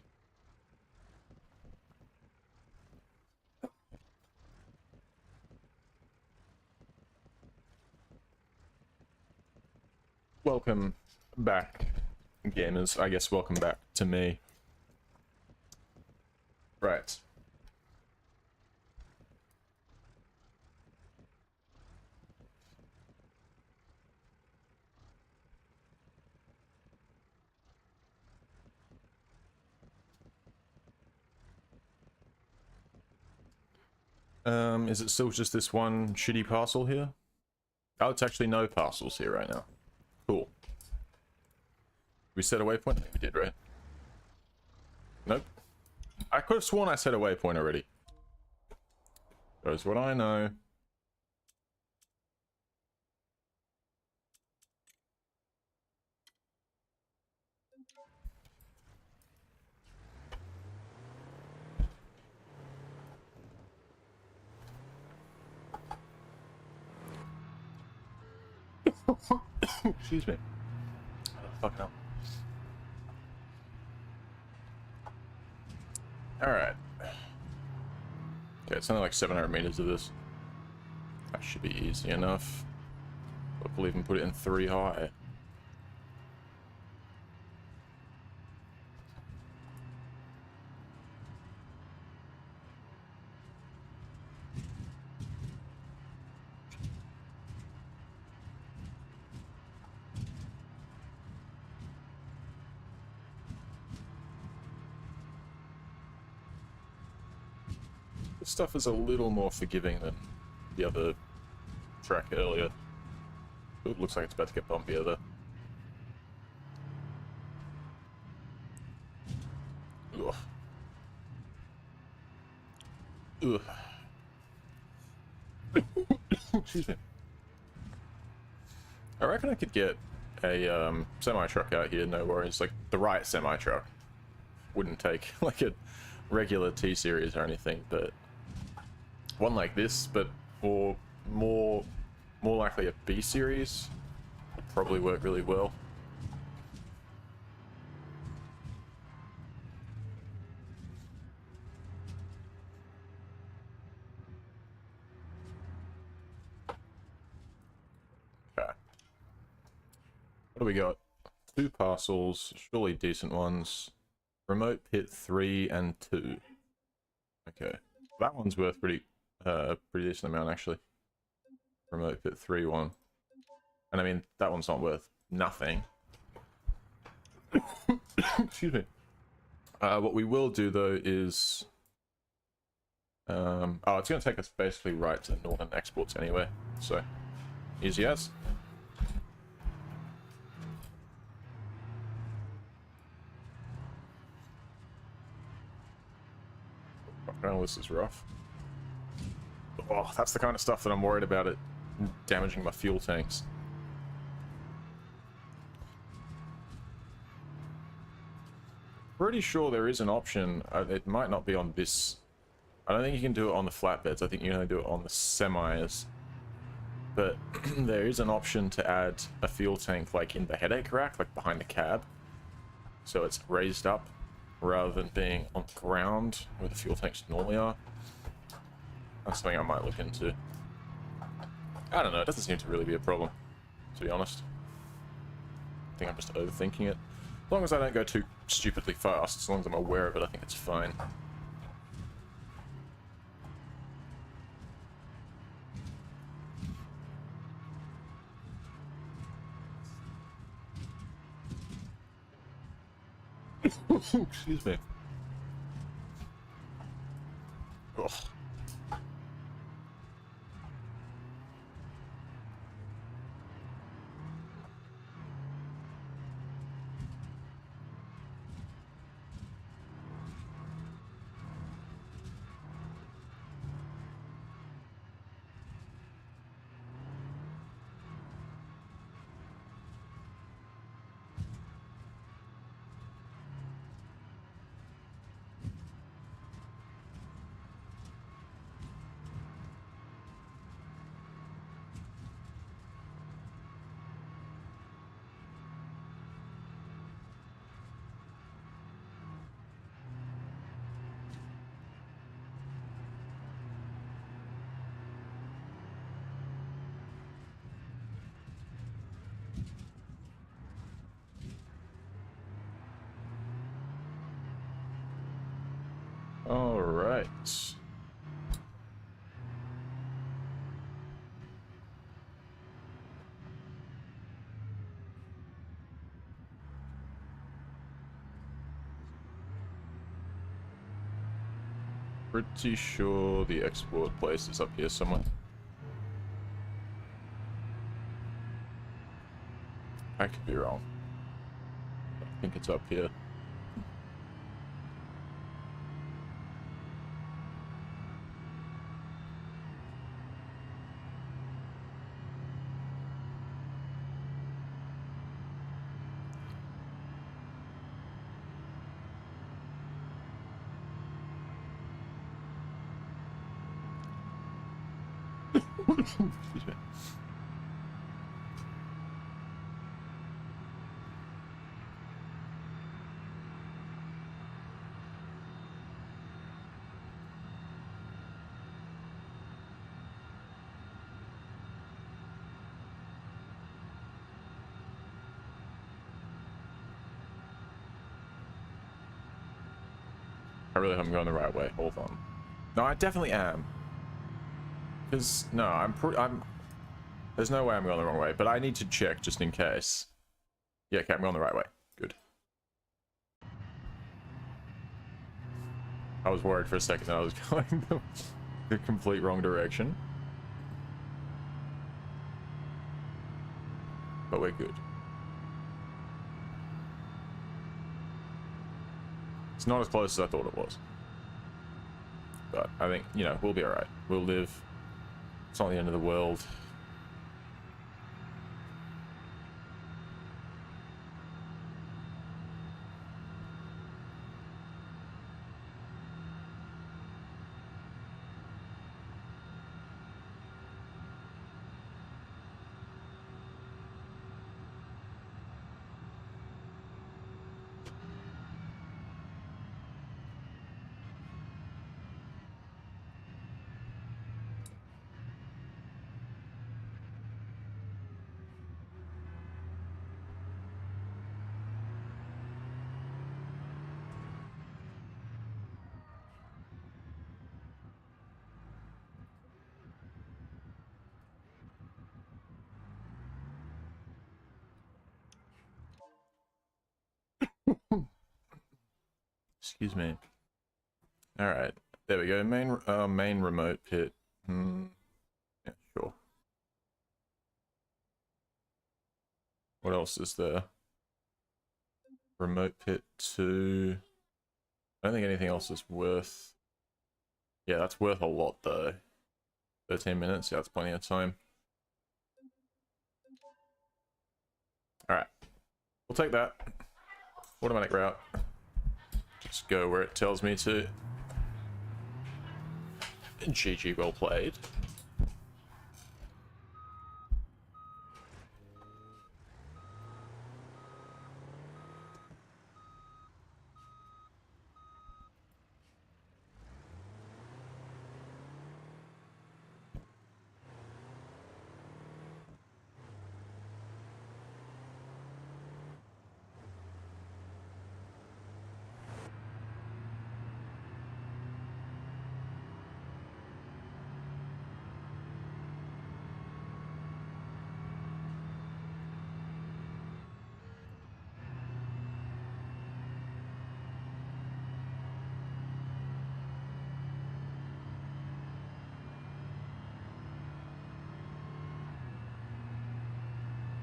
Welcome back, gamers. I guess welcome back to me. Right. Is it still just this one shitty parcel here? Oh, it's actually no parcels here right now. Cool. We set a waypoint? I think we did, right? Nope. I could have sworn I set a waypoint already. That's what I know. Excuse me. Oh, fuck no. Alright. Okay, it's only like 700 meters of this. That should be easy enough. We'll even put it in 3 high. This stuff is a little more forgiving than the other track earlier. It looks like it's about to get bumpier though. Ugh. Ugh. Excuse me. I reckon I could get a semi-truck out here, no worries. Like, the right semi-truck. Wouldn't take, like, a regular T-Series or anything, but one like this, but for more likely a B-Series, would probably work really well. Okay. What do we got? 2 parcels, surely decent ones. Remote pit 3 and 2. Okay. That one's worth pretty decent amount actually. Remote pit 3 one. And I mean, that one's not worth nothing. Excuse me. What we will do though is... oh, it's going to take us basically right to Northern Exports anyway. So, easy as. Oh, this is rough. Oh, that's the kind of stuff that I'm worried about it damaging my fuel tanks. Pretty sure there is an option. It might not be on this. I don't think you can do it on the flatbeds. I think you can only do it on the semis. But there is an option to add a fuel tank like in the headache rack, like behind the cab. So it's raised up rather than being on the ground where the fuel tanks normally are. That's something I might look into. I don't know, it doesn't seem to really be a problem, to be honest. I think I'm just overthinking it. As long as I don't go too stupidly fast, as long as I'm aware of it, I think it's fine. Excuse me. Ugh. Alright. Pretty sure the export place is up here somewhere. I could be wrong. I think it's up here. Excuse me. I really haven't gone the right way. Hold on. No, I definitely am. Because, no, I'm... There's no way I'm going the wrong way, but I need to check just in case. Yeah, okay, I'm going the right way. Good. I was worried for a second that I was going the complete wrong direction. But we're good. It's not as close as I thought it was. But I think, you know, we'll be alright. We'll live. It's not the end of the world. Excuse me. Alright. There we go. Main remote pit. Yeah, sure. What else is there? Remote pit 2. I don't think anything else is worth... Yeah, that's worth a lot though. 13 minutes, yeah, that's plenty of time. Alright. We'll take that. Automatic route. Just go where it tells me to. GG, well played.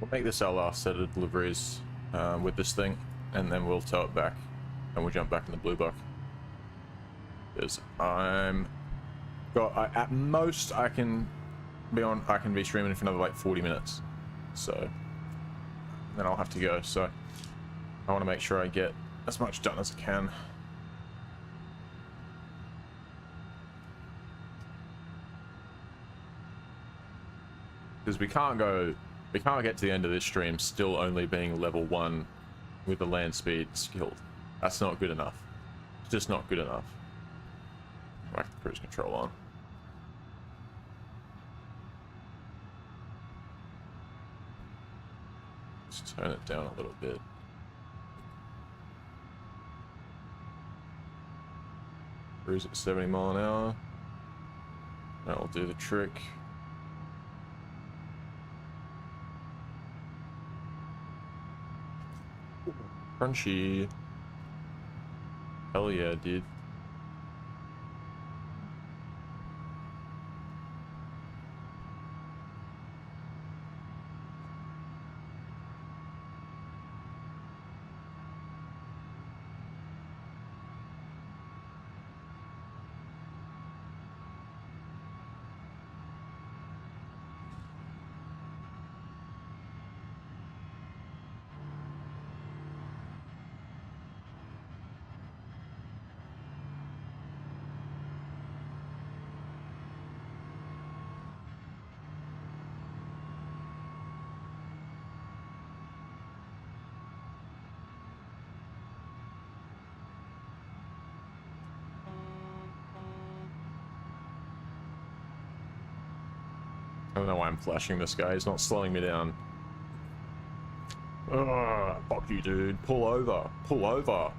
We'll make this our last set of deliveries with this thing, and then we'll tow it back, and we'll jump back in the blue buck. Because at most I can be streaming for another like 40 minutes, so then I'll have to go. So I want to make sure I get as much done as I can. Because we can't get to the end of this stream still only being level 1 with the land speed skilled. That's not good enough. It's just not good enough. Back the cruise control on. Just turn it down a little bit. Cruise at 70 mile an hour. That'll do the trick. Crunchy. Hell yeah, dude. I don't know why I'm flashing this guy. He's not slowing me down. Ugh, fuck you, dude. Pull over. Pull over.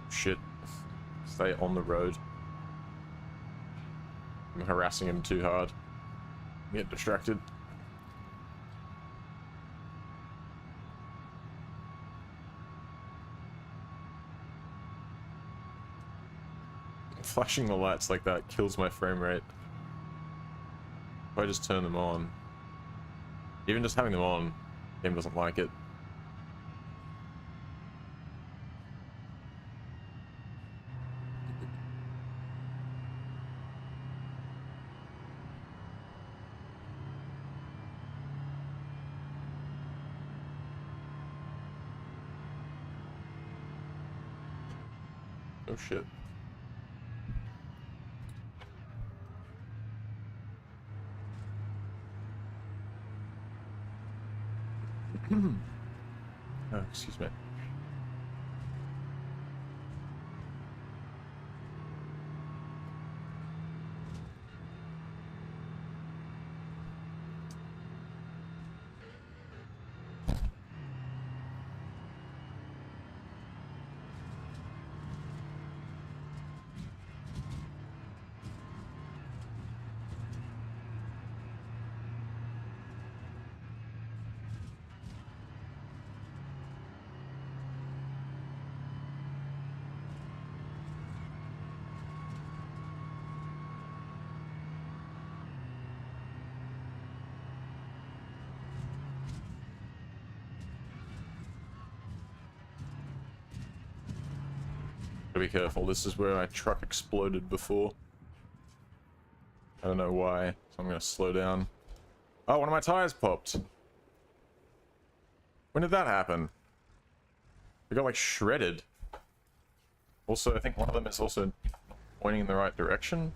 Shit. Stay on the road. I'm harassing him too hard. Get distracted. Flashing the lights like that kills my frame rate. If I just turn them on, even just having them on, game doesn't like it. Oh shit. Oh, excuse me. Be careful, this is where my truck exploded before. I don't know why, so I'm gonna slow down. Oh, one of my tires popped. When did that happen? They got like shredded. Also, I think one of them is also pointing in the right direction.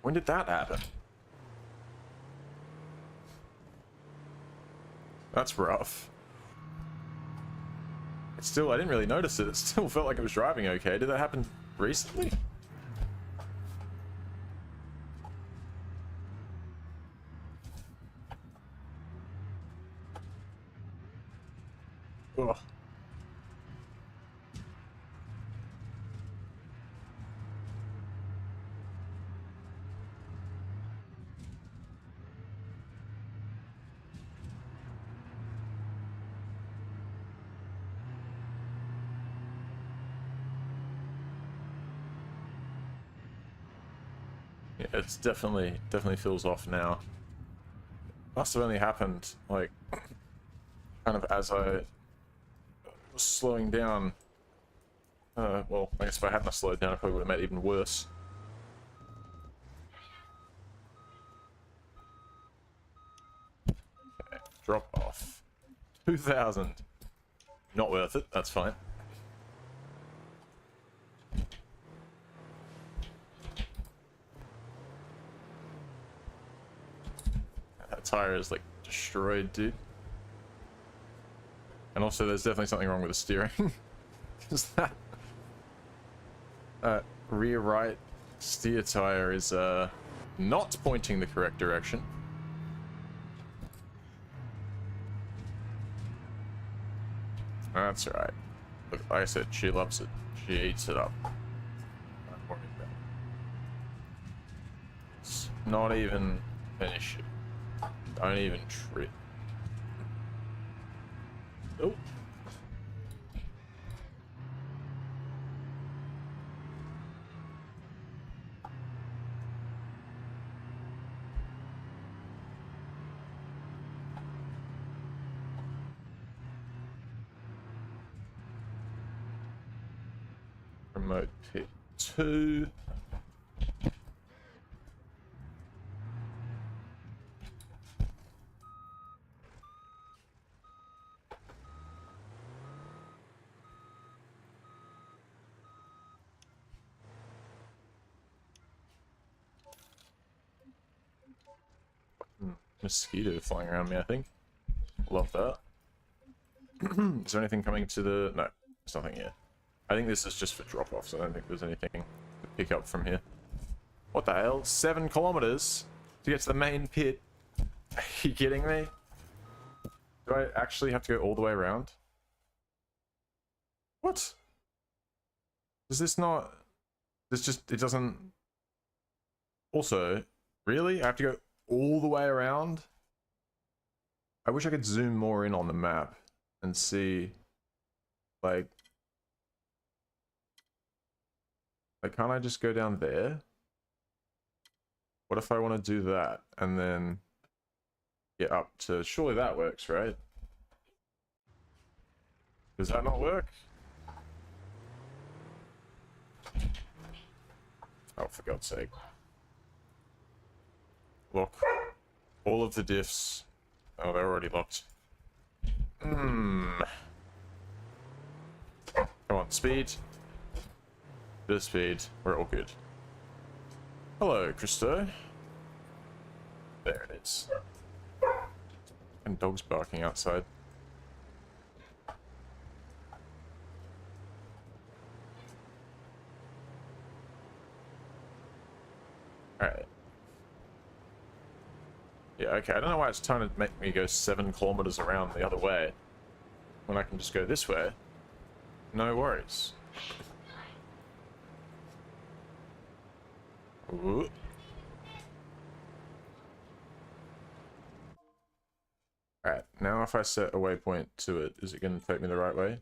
When did that happen? That's rough. Still, I didn't really notice it. It still felt like it was driving okay. Did that happen recently? Ugh. Yeah, it's definitely feels off now. Must have only happened like kind of as I was slowing down. Well, I guess if I hadn't slowed down, I probably would have made it even worse. Okay, drop off. 2,000. Not worth it, that's fine. That tire is like destroyed, dude. And also there's definitely something wrong with the steering. Because that rear right steer tire is not pointing the correct direction. That's alright. Look, like I said, she loves it. She eats it up. Don't worry about it. It's not even an issue. Don't even trip. Oh. Remote pit 2. Mosquito flying around me, I think. Love that. Is there anything coming to the... No, there's nothing here. I think this is just for drop-offs. I don't think there's anything to pick up from here. What the hell? 7 kilometers to get to the main pit? Are you kidding me? Do I actually have to go all the way around? What? Does this not... This just... It doesn't... Also, really? I have to go all the way around? I wish I could zoom more in on the map and see, like, can't I just go down there? What if I want to do that and then get up to, surely that works, right? Does that not work? Oh, for God's sake. Look, all of the diffs. Oh, they're already locked. Come on, speed. Bit of speed. We're all good. Hello, Christo. There it is. And dogs barking outside. Alright. Yeah, okay, I don't know why it's trying to make me go 7 kilometers around the other way when I can just go this way. No worries. Ooh. Alright, now if I set a waypoint to it, is it going to take me the right way?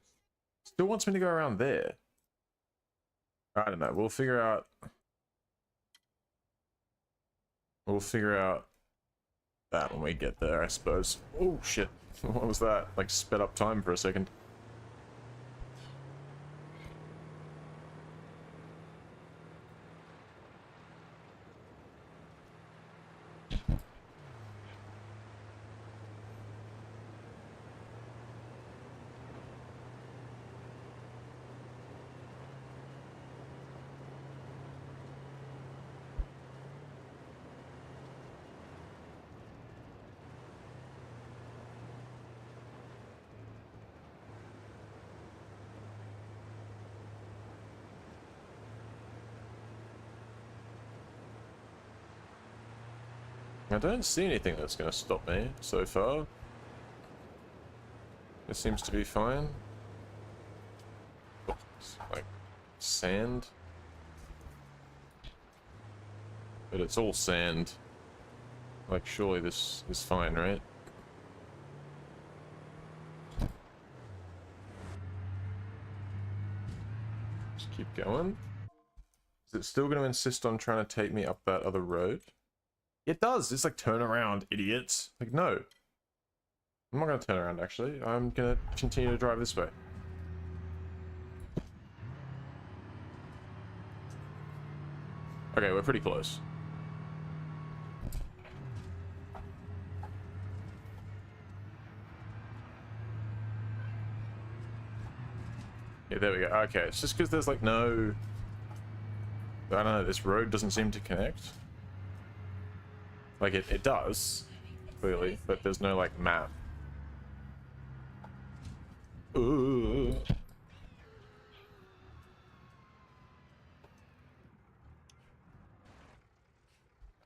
Still wants me to go around there. I don't know, we'll figure out... We'll figure out that when we get there, I suppose. Oh, shit. What was that? Like, sped up time for a second. I don't see anything that's going to stop me so far. It seems to be fine. Oops, like sand. But it's all sand. Like, surely this is fine, right? Just keep going. Is it still going to insist on trying to take me up that other road? It does. It's like, turn around, idiots. Like, no. I'm not going to turn around, actually. I'm going to continue to drive this way. Okay, we're pretty close. Yeah, there we go. Okay, it's just because there's like no... I don't know, this road doesn't seem to connect. Like, it does, clearly, but there's no, like, map. Ooh.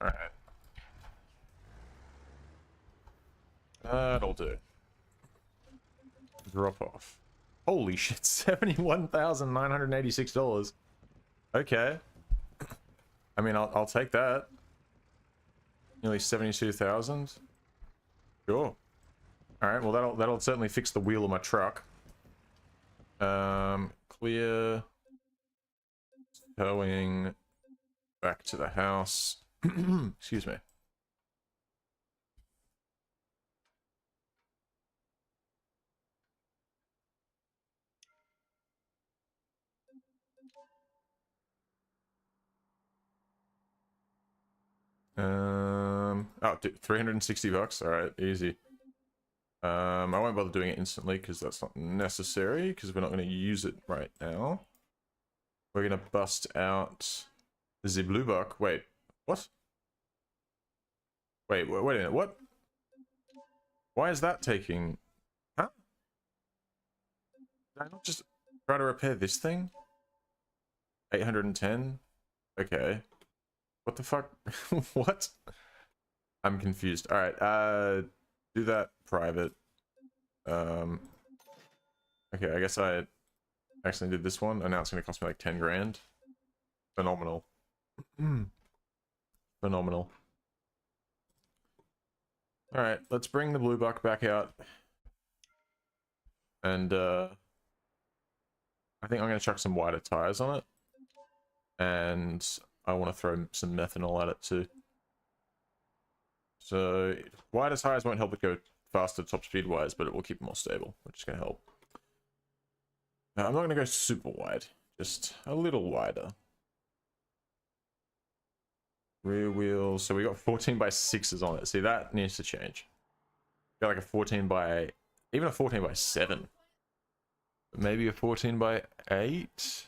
Alright. That'll do. Drop off. Holy shit, $71,986. Okay. I mean, I'll take that. Nearly 72,000. Sure. All right. Well, that'll certainly fix the wheel of my truck. Clear. Towing back to the house. Excuse me. Oh, dude, 360 bucks. All right, easy. I won't bother doing it instantly because that's not necessary because we're not going to use it right now. We're going to bust out the blue buck. Wait, what? Wait a minute, what? Why is that taking... Huh? Did I not just try to repair this thing? 810? Okay. What the fuck? What? I'm confused. Alright, do that private. Okay, I guess I accidentally did this one, and now it's gonna cost me like 10 grand. Phenomenal. Phenomenal. Alright, let's bring the blue buck back out. And, I think I'm gonna chuck some wider tires on it. And I want to throw some methanol at it too. So, wider tires won't help it go faster top speed wise, but it will keep it more stable, which is going to help. Now, I'm not going to go super wide, just a little wider. Rear wheels, so we got 14 by 6s on it. See, that needs to change. Got like a 14 by, even a 14 by 7. Maybe a 14 by 8.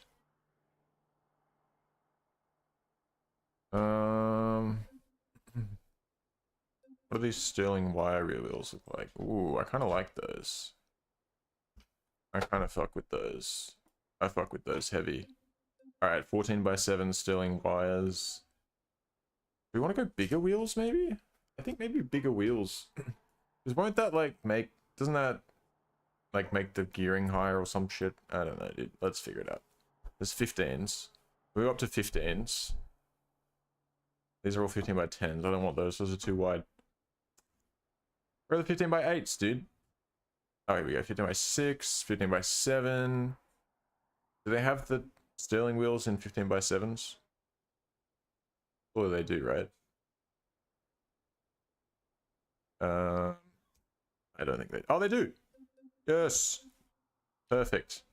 What do these sterling wire rear wheels look like? Ooh, I kind of like those. I kind of fuck with those. I fuck with those heavy. Alright, 14 by 7 sterling wires. Do we want to go bigger wheels, maybe? I think maybe bigger wheels. Because won't that, like, make... Doesn't that, like, make the gearing higher or some shit? I don't know, dude. Let's figure it out. There's 15s. We go up to 15s. These are all 15 by 10s. I don't want those. Those are too wide. Where are the 15 by 8s, dude? Oh, here we go. 15 by 6, 15 by 7. Do they have the sterling wheels in 15 by 7s? Or they do, right? I don't think they... Oh, they do! Yes! Perfect.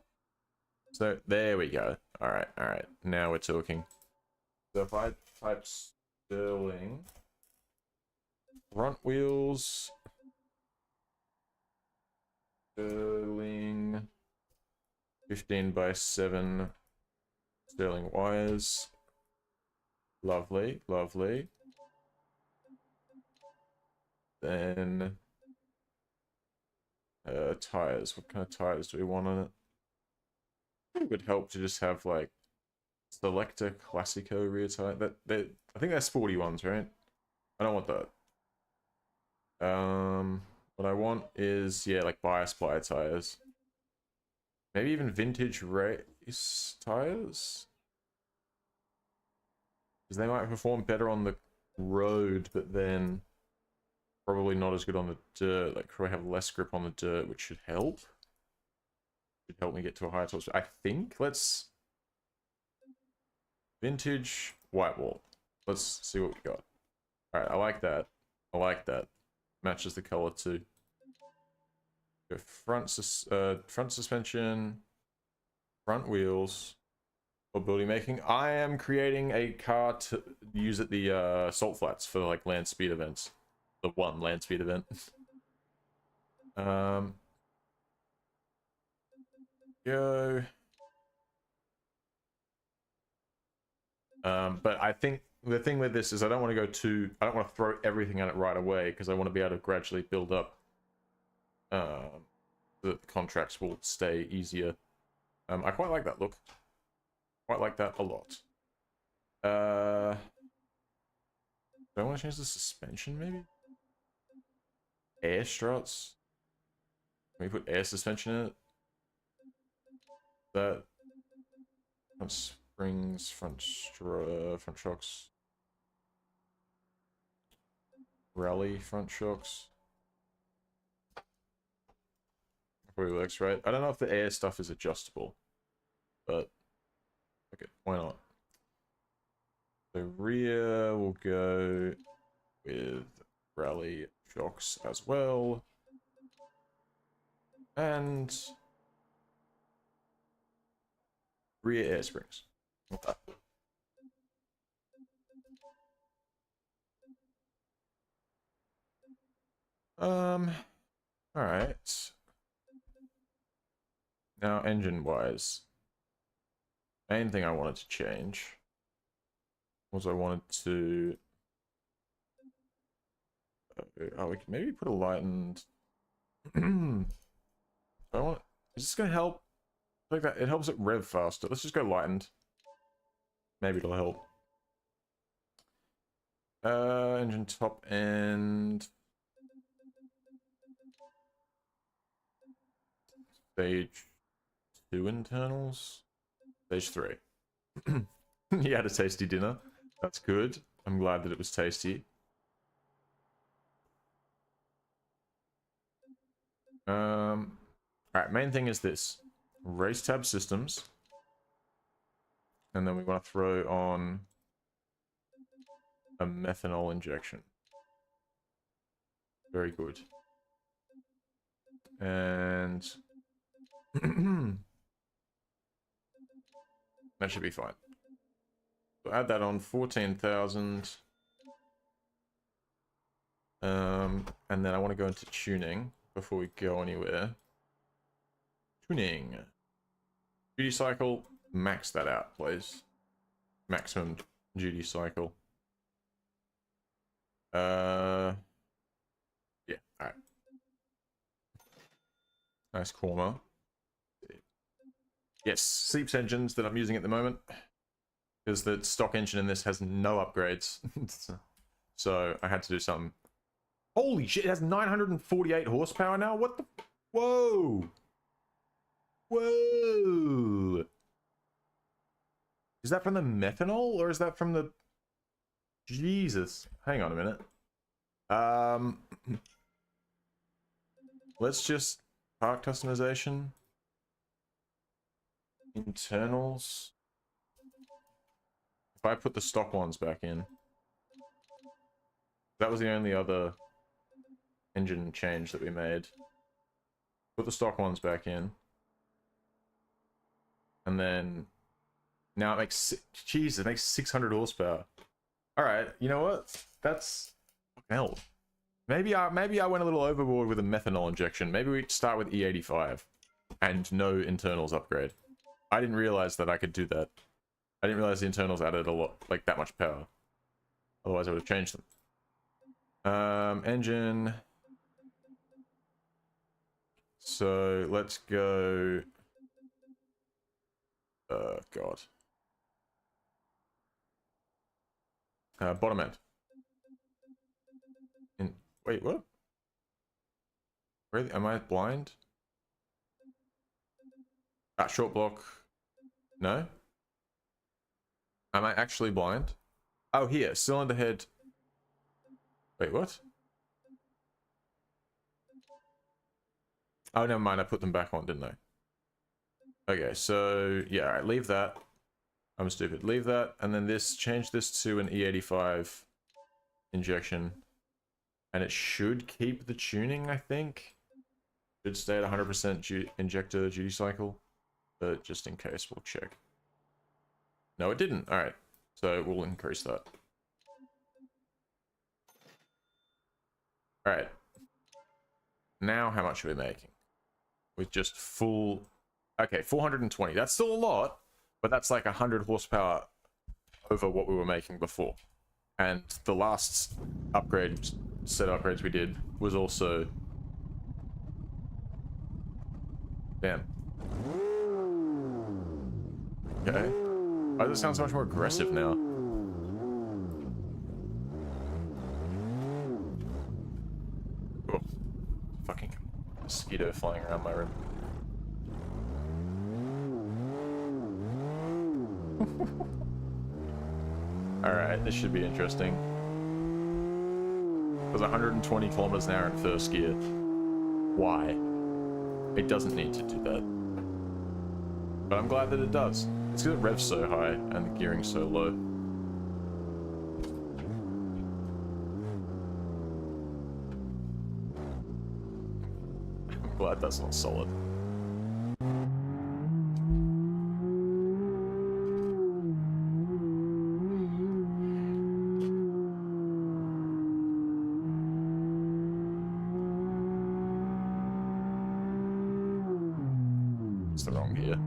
So, there we go. Alright, alright. Now we're talking. So if I type sterling... Front wheels... Sterling... 15 by 7 sterling wires. Lovely, lovely. Then... tires. What kind of tires do we want on it? It would help to just have, like, Selector Classico rear tire. I think that's 41s, right? I don't want that. What I want is, yeah, like bias ply tires. Maybe even vintage race tires? Because they might perform better on the road, but then probably not as good on the dirt. Like, probably have less grip on the dirt, which should help. Should help me get to a higher top speed. I think. Let's... Vintage white wall. Let's see what we got. Alright, I like that. I like that. Matches the color too. Go front suspension, front wheels, or building making. I am creating a car to use at the salt flats for like land speed events. The one land speed event. Go. But I think the thing with this is I don't want to go too... I don't want to throw everything at it right away because I want to be able to gradually build up. The contracts will stay easier. I quite like that look. Quite like that a lot. Do I want to change the suspension, maybe? Air struts? Can we put air suspension in it? That front springs, front shocks, rally front shocks. Probably works, right? I don't know if the air stuff is adjustable, but okay, why not? The rear will go with rally shocks as well, and rear air springs. Okay. All right. Now, engine-wise, main thing I wanted to change was I wanted to. Oh, we can maybe put a lightened. I want. Is this gonna help? Like that, it helps it rev faster. Let's just go lightened. Maybe it'll help. Engine top end. Stage 2 internals. Stage 3. You had a tasty dinner. That's good. I'm glad that it was tasty. Alright, main thing is this. Race tab systems. And then we want to throw on a methanol injection. Very good. And that should be fine. So add that on 14,000. And then I want to go into tuning before we go anywhere. Tuning. Duty cycle, max that out, please. Maximum duty cycle. Yeah, alright. Nice corner. Yes, Seeps engines that I'm using at the moment. Because the stock engine in this has no upgrades. So I had to do something. Holy shit, it has 948 horsepower now? What the? Whoa! Whoa! Is that from the methanol or is that from the... Jesus. Hang on a minute. Let's just... Part customization. Internals. If I put the stock ones back in. That was the only other engine change that we made. Put the stock ones back in. And then... Now it makes... Jeez, it makes 600 horsepower. Alright, you know what? That's... Hell. Maybe I went a little overboard with a methanol injection. Maybe we start with E85. And no internals upgrade. I didn't realize that I could do that. I didn't realize the internals added a lot, like that much power. Otherwise I would have changed them. Engine. So let's go. God. Bottom end. Wait, what? Where am I blind? Ah, short block. No? Am I actually blind? Oh, here. Cylinder head. Wait, what? Oh, never mind. I put them back on, didn't I? Okay, so... Yeah, alright. Leave that. I'm stupid. Leave that. And then this... Change this to an E85 injection. And it should keep the tuning, I think. Should stay at 100% injector duty cycle. But just in case, we'll check. No, it didn't. Alright. So we'll increase that. Alright. Now how much are we making? With just full... Okay, 420. That's still a lot. But that's like 100 horsepower over what we were making before. And the last upgrade... set of upgrades we did was also... Damn. Okay. Why does it sound so much more aggressive now? Oh. Fucking mosquito flying around my room. Alright, this should be interesting. It was 120 kilometers an hour in first gear. Why? It doesn't need to do that. But I'm glad that it does. It's because it revs so high and the gearing's so low. I'm glad that's not solid. It's the wrong gear.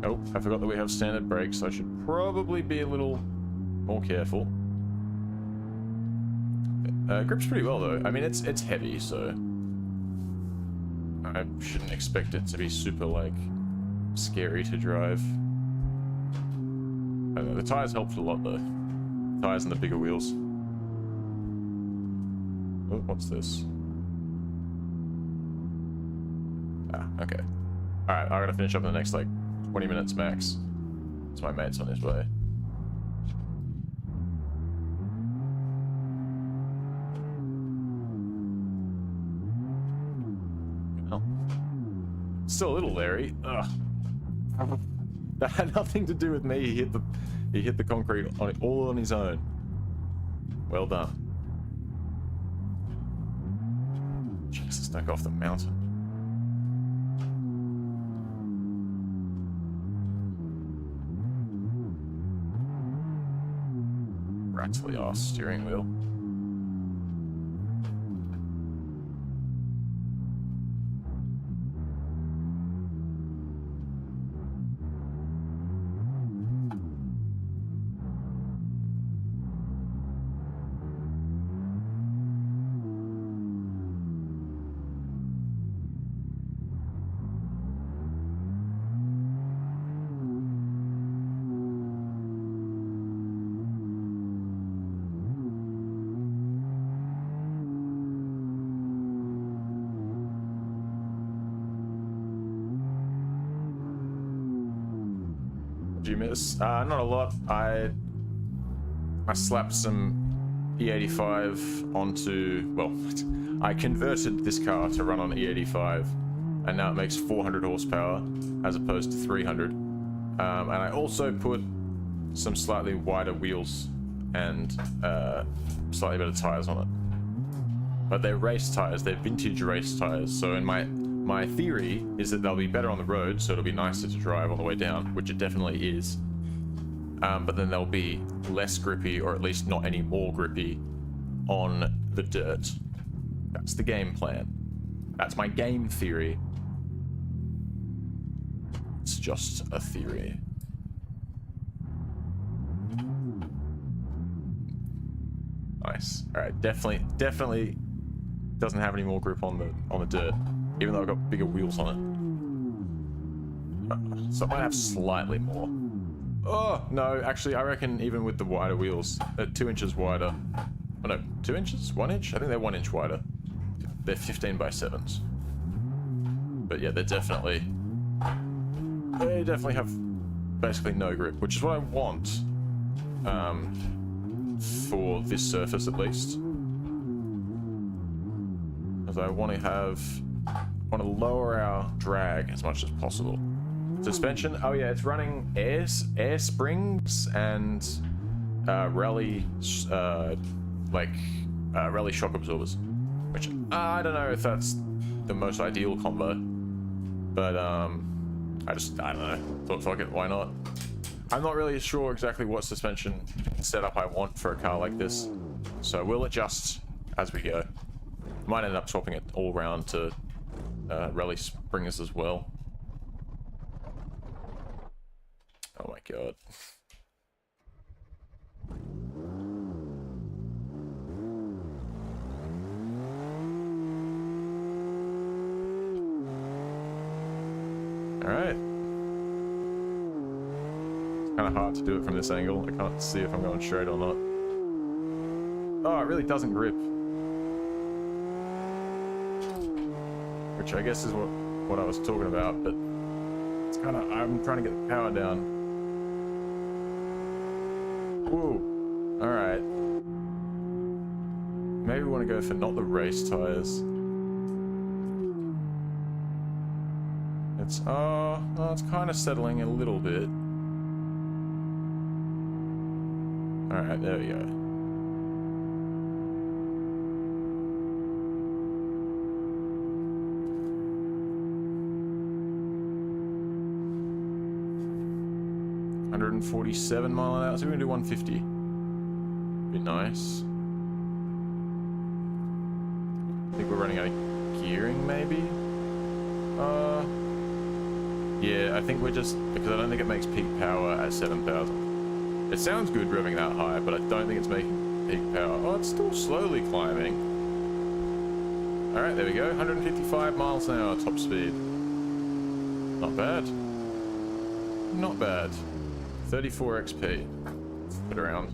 Oh, I forgot that we have standard brakes, so I should probably be a little more careful. Grips pretty well though. I mean, it's heavy, so I shouldn't expect it to be super, like, scary to drive. I don't know, the tires helped a lot though. Tires and the bigger wheels. Oh, what's this? Ah, okay. Alright, I gotta finish up in the next, like, 20 minutes max. So my mate's on his way. Well, still a little leery. Ugh. That had nothing to do with me. He hit the concrete on it all on his own. Well done. Jesus, don't go off the mountain. Rattly ass steering wheel. You miss? Not a lot. I slapped some E85 onto, well, I converted this car to run on E85, and now it makes 400 horsepower as opposed to 300. And I also put some slightly wider wheels and slightly better tires on it. But they're race tires, they're vintage race tires, so in my theory is that they'll be better on the road, so it'll be nicer to drive on the way down, which it definitely is. But then they'll be less grippy, or at least not any more grippy, on the dirt. That's the game plan. That's my game theory. It's just a theory. Nice. Alright, definitely doesn't have any more grip on the dirt. Even though I've got bigger wheels on it. So I might have slightly more. Oh, no, actually, I reckon even with the wider wheels, they're 2 inches wider. Oh, no, 2 inches? 1 inch? I think they're 1 inch wider. They're 15 by 7s. But yeah, they definitely have basically no grip, which is what I want for this surface, at least. Because I want to lower our drag as much as possible. Suspension, oh yeah, it's running air springs and rally rally shock absorbers, which I don't know if that's the most ideal combo, but I don't know, thought fuck it, why not? I'm not really sure exactly what suspension setup I want for a car like this, so we'll adjust as we go. Might end up swapping it all around to rally springs as well. Oh my god. Alright. It's kind of hard to do it from this angle. I can't see if I'm going straight or not. Oh, it really doesn't grip. which I guess is what I was talking about, but it's kind of, I'm trying to get the power down. Whoa, all right. Maybe we want to go for not the race tires. It's, it's kind of settling a little bit. All right, there we go. $147 mile an hour, so we're gonna do 150. Be nice. I think we're running out of gearing, maybe? Yeah, I think we're just, because I don't think it makes peak power at 7,000. It sounds good revving that high, but I don't think it's making peak power. Oh, it's still slowly climbing. Alright, there we go. 155 miles an hour top speed. Not bad. Not bad. 34 XP. Put around.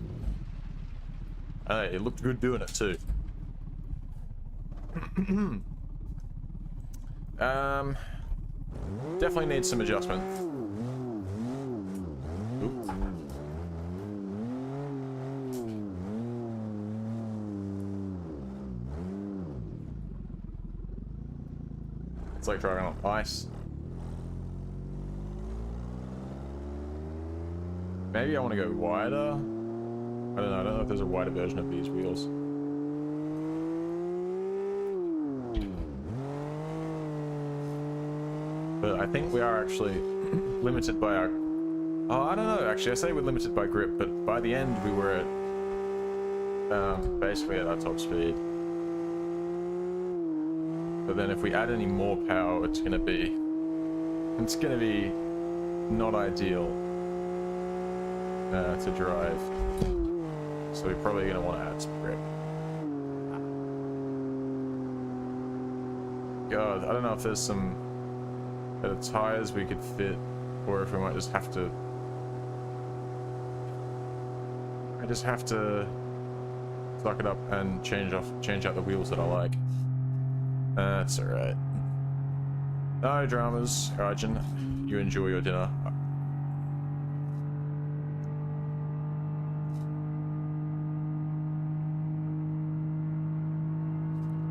Hey, it looked good doing it too. Definitely needs some adjustment. Ooh. It's like driving on ice. Maybe I want to go wider. I don't know. I don't know if there's a wider version of these wheels. But I think we are actually limited by our... Oh, I don't know, actually. I say we're limited by grip, but by the end we were at... basically at our top speed. But then if we add any more power, it's gonna be not ideal to drive. So we're probably gonna want to add some grip. God, I don't know if there's some better tires we could fit, or if we might just have to... I just have to suck it up and change out the wheels that I like. That's alright. No dramas, Arjun. You enjoy your dinner.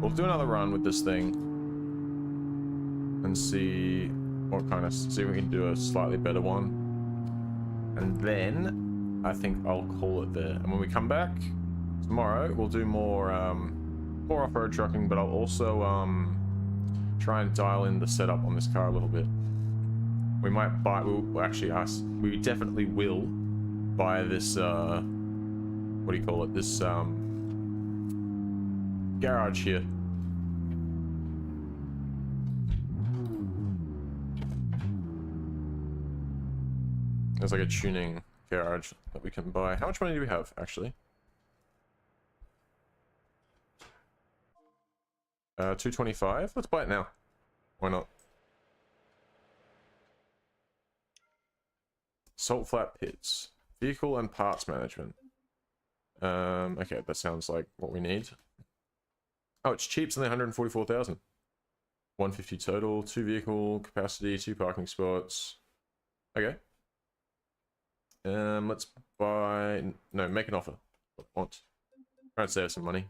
We'll do another run with this thing and see if we can do a slightly better one. And then I think I'll call it there. And when we come back tomorrow, we'll do more off-road trucking, but I'll also try and dial in the setup on this car a little bit. We might buy, we definitely will buy this, what do you call it, this garage here. There's like a tuning garage that we can buy. How much money do we have, actually? 225? Let's buy it now. Why not? Salt flat pits. Vehicle and parts management. Okay, that sounds like what we need. Oh, it's cheap, it's only 144,000. 150 total, 2 vehicle capacity, 2 parking spots. Okay. Let's buy... No, make an offer. Want. Try and save some money.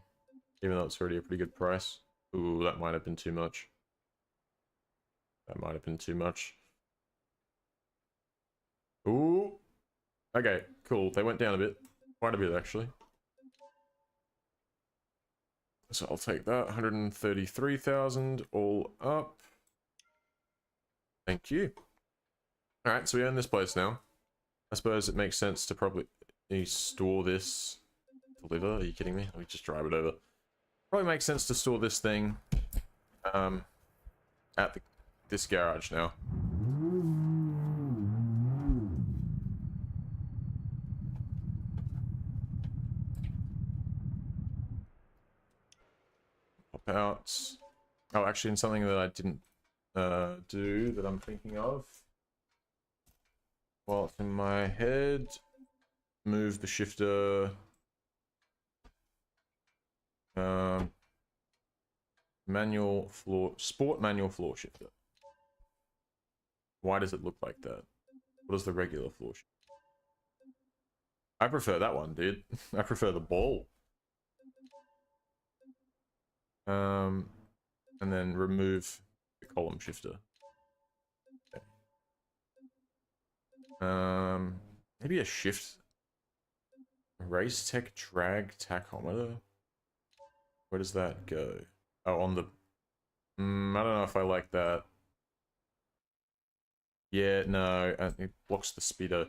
Even though it's already a pretty good price. Ooh, that might have been too much. That might have been too much. Ooh. Okay, cool. They went down a bit. Quite a bit, actually. So I'll take that. 133,000 all up. Thank you. Alright, so we own this place now. I suppose it makes sense to probably store this. Deliver? Are you kidding me? Let me just drive it over. Probably makes sense to store this thing at this garage now. Pop out. Oh, actually, in something that I didn't do that I'm thinking of. While it's in my head, move the shifter. Manual floor, sport manual floor shifter. Why does it look like that? What is the regular floor shifter? I prefer that one, dude. I prefer the ball. And then remove the column shifter. Okay. Maybe a shift. Race tech drag tachometer. Where does that go? Oh, on the... I don't know if I like that. Yeah, no, it blocks the speedo.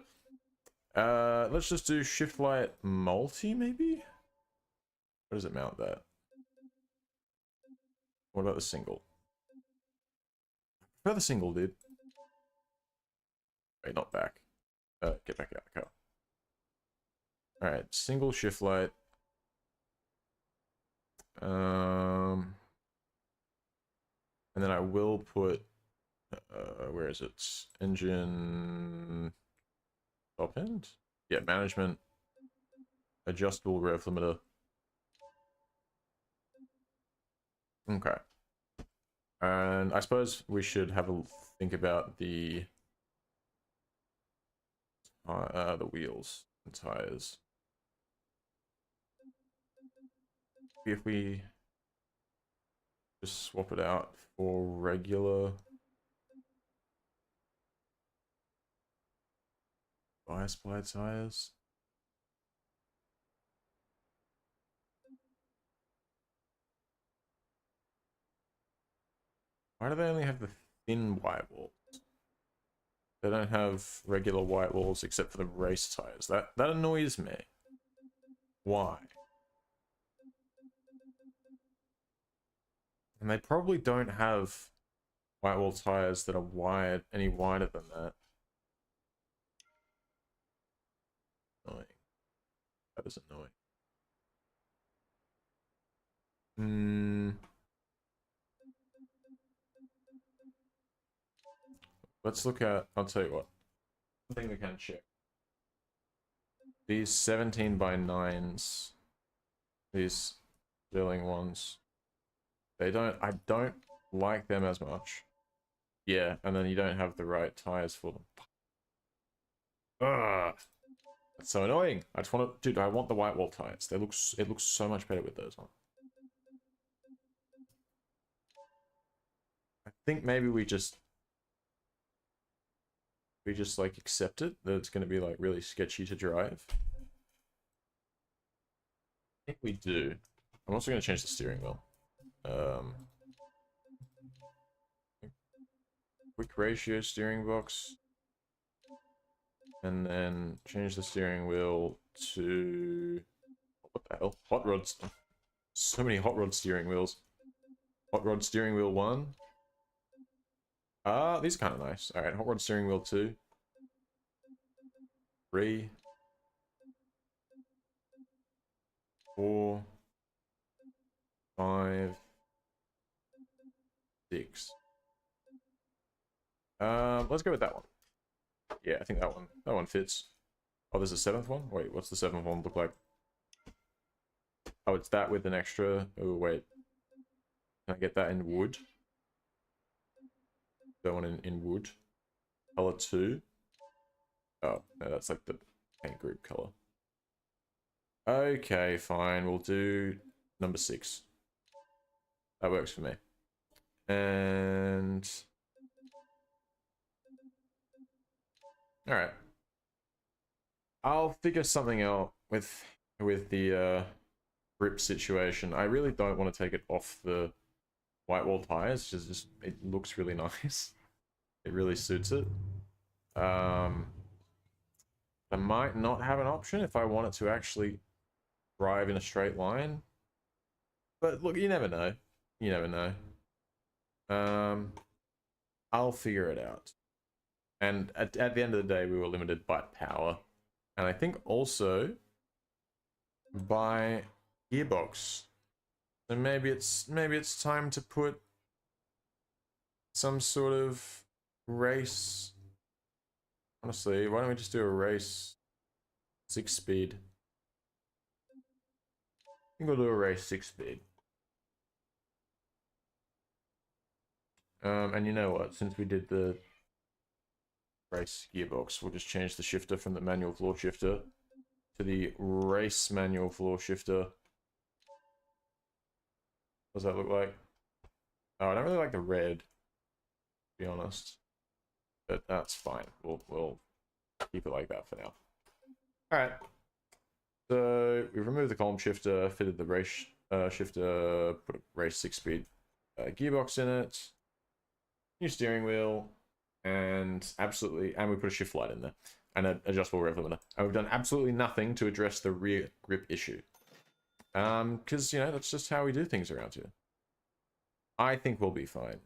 Let's just do shift light multi, maybe? Where does it mount that? What about the single? Prefer the single, dude. Wait, not back. Get back out of the car. Alright, single shift light. And then I will put, where is it? Engine top end? Yeah, management, adjustable rev limiter. Okay. And I suppose we should have a think about the wheels and tires. If we just swap it out for regular bias ply tires. Why do they only have the thin white walls? They don't have regular white walls except for the race tires. That annoys me. Why? And they probably don't have white wall tires that are any wider than that. Annoying. That is annoying. Let's look at, I'll tell you what. I think we can check. These 17 by 9s, these Sterling ones, I don't like them as much. Yeah, and then you don't have the right tires for them. Ugh. That's so annoying. I just want to, dude, I want the white wall tires. It looks so much better with those on. I think maybe we just like accept it, that it's going to be like really sketchy to drive. I think we do. I'm also going to change the steering wheel. Quick ratio steering box. And then change the steering wheel to... What the hell? Hot rods. So many hot rod steering wheels. Hot rod steering wheel 1. These are kind of nice. Alright, hot rod steering wheel 2. 3. 4. 5. 6. Let's go with that one. Yeah, I think that one fits. Oh, there's a 7th one? Wait, what's the 7th one look like? Oh, it's that with an extra... Oh, wait. Can I get that in wood? That one in wood. Color 2. Oh, no, that's like the paint group color. Okay, fine. We'll do number 6. That works for me. And... Alright. I'll figure something out with the grip situation. I really don't want to take it off the white wall tires. Just it looks really nice. It really suits it. I might not have an option if I want it to actually drive in a straight line. But look, you never know. You never know. I'll figure it out. And at the end of the day, we were limited by power. And I think also by gearbox. So maybe it's time to put some sort of race. Honestly, why don't we just do a race 6-speed? I think we'll do a race 6-speed. And you know what? Since we did the race gearbox, we'll just change the shifter from the manual floor shifter to the race manual floor shifter. What does that look like? Oh, I don't really like the red, to be honest. But that's fine. We'll keep it like that for now. Alright. So we've removed the column shifter, fitted the race shifter, put a race 6-speed gearbox in it, new steering wheel, and we put a shift light in there, and an adjustable rev limiter. And we've done absolutely nothing to address the rear grip issue. Because, you know, that's just how we do things around here. I think we'll be fine.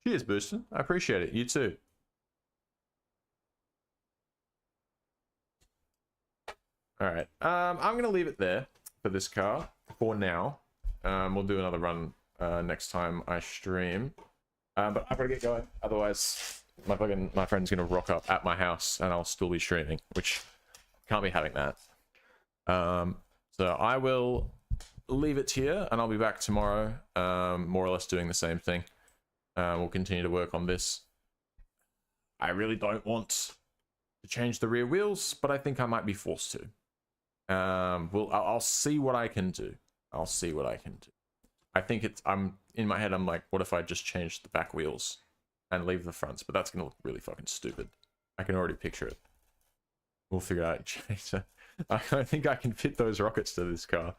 Cheers, Booston. I appreciate it. You too. Alright. I'm going to leave it there for this car for now. We'll do another run next time I stream. But I've got to get going. Otherwise, my friend's going to rock up at my house and I'll still be streaming, which can't be having that. So I will leave it here and I'll be back tomorrow, more or less doing the same thing. We'll continue to work on this. I really don't want to change the rear wheels, but I think I might be forced to. I'll see what I can do. I'll see what I can do. I think I'm in my head, I'm like, what if I just change the back wheels and leave the fronts? But that's gonna look really fucking stupid. I can already picture it. We'll figure out. I don't think I can fit those rockets to this car,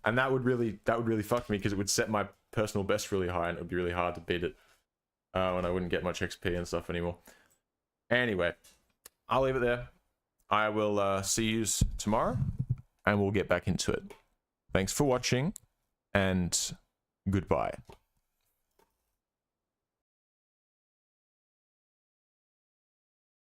and that would really fuck me because it would set my personal best really high, and it would be really hard to beat it when I wouldn't get much XP and stuff anymore. Anyway, I'll leave it there. I will see you tomorrow, and we'll get back into it. Thanks for watching, and goodbye.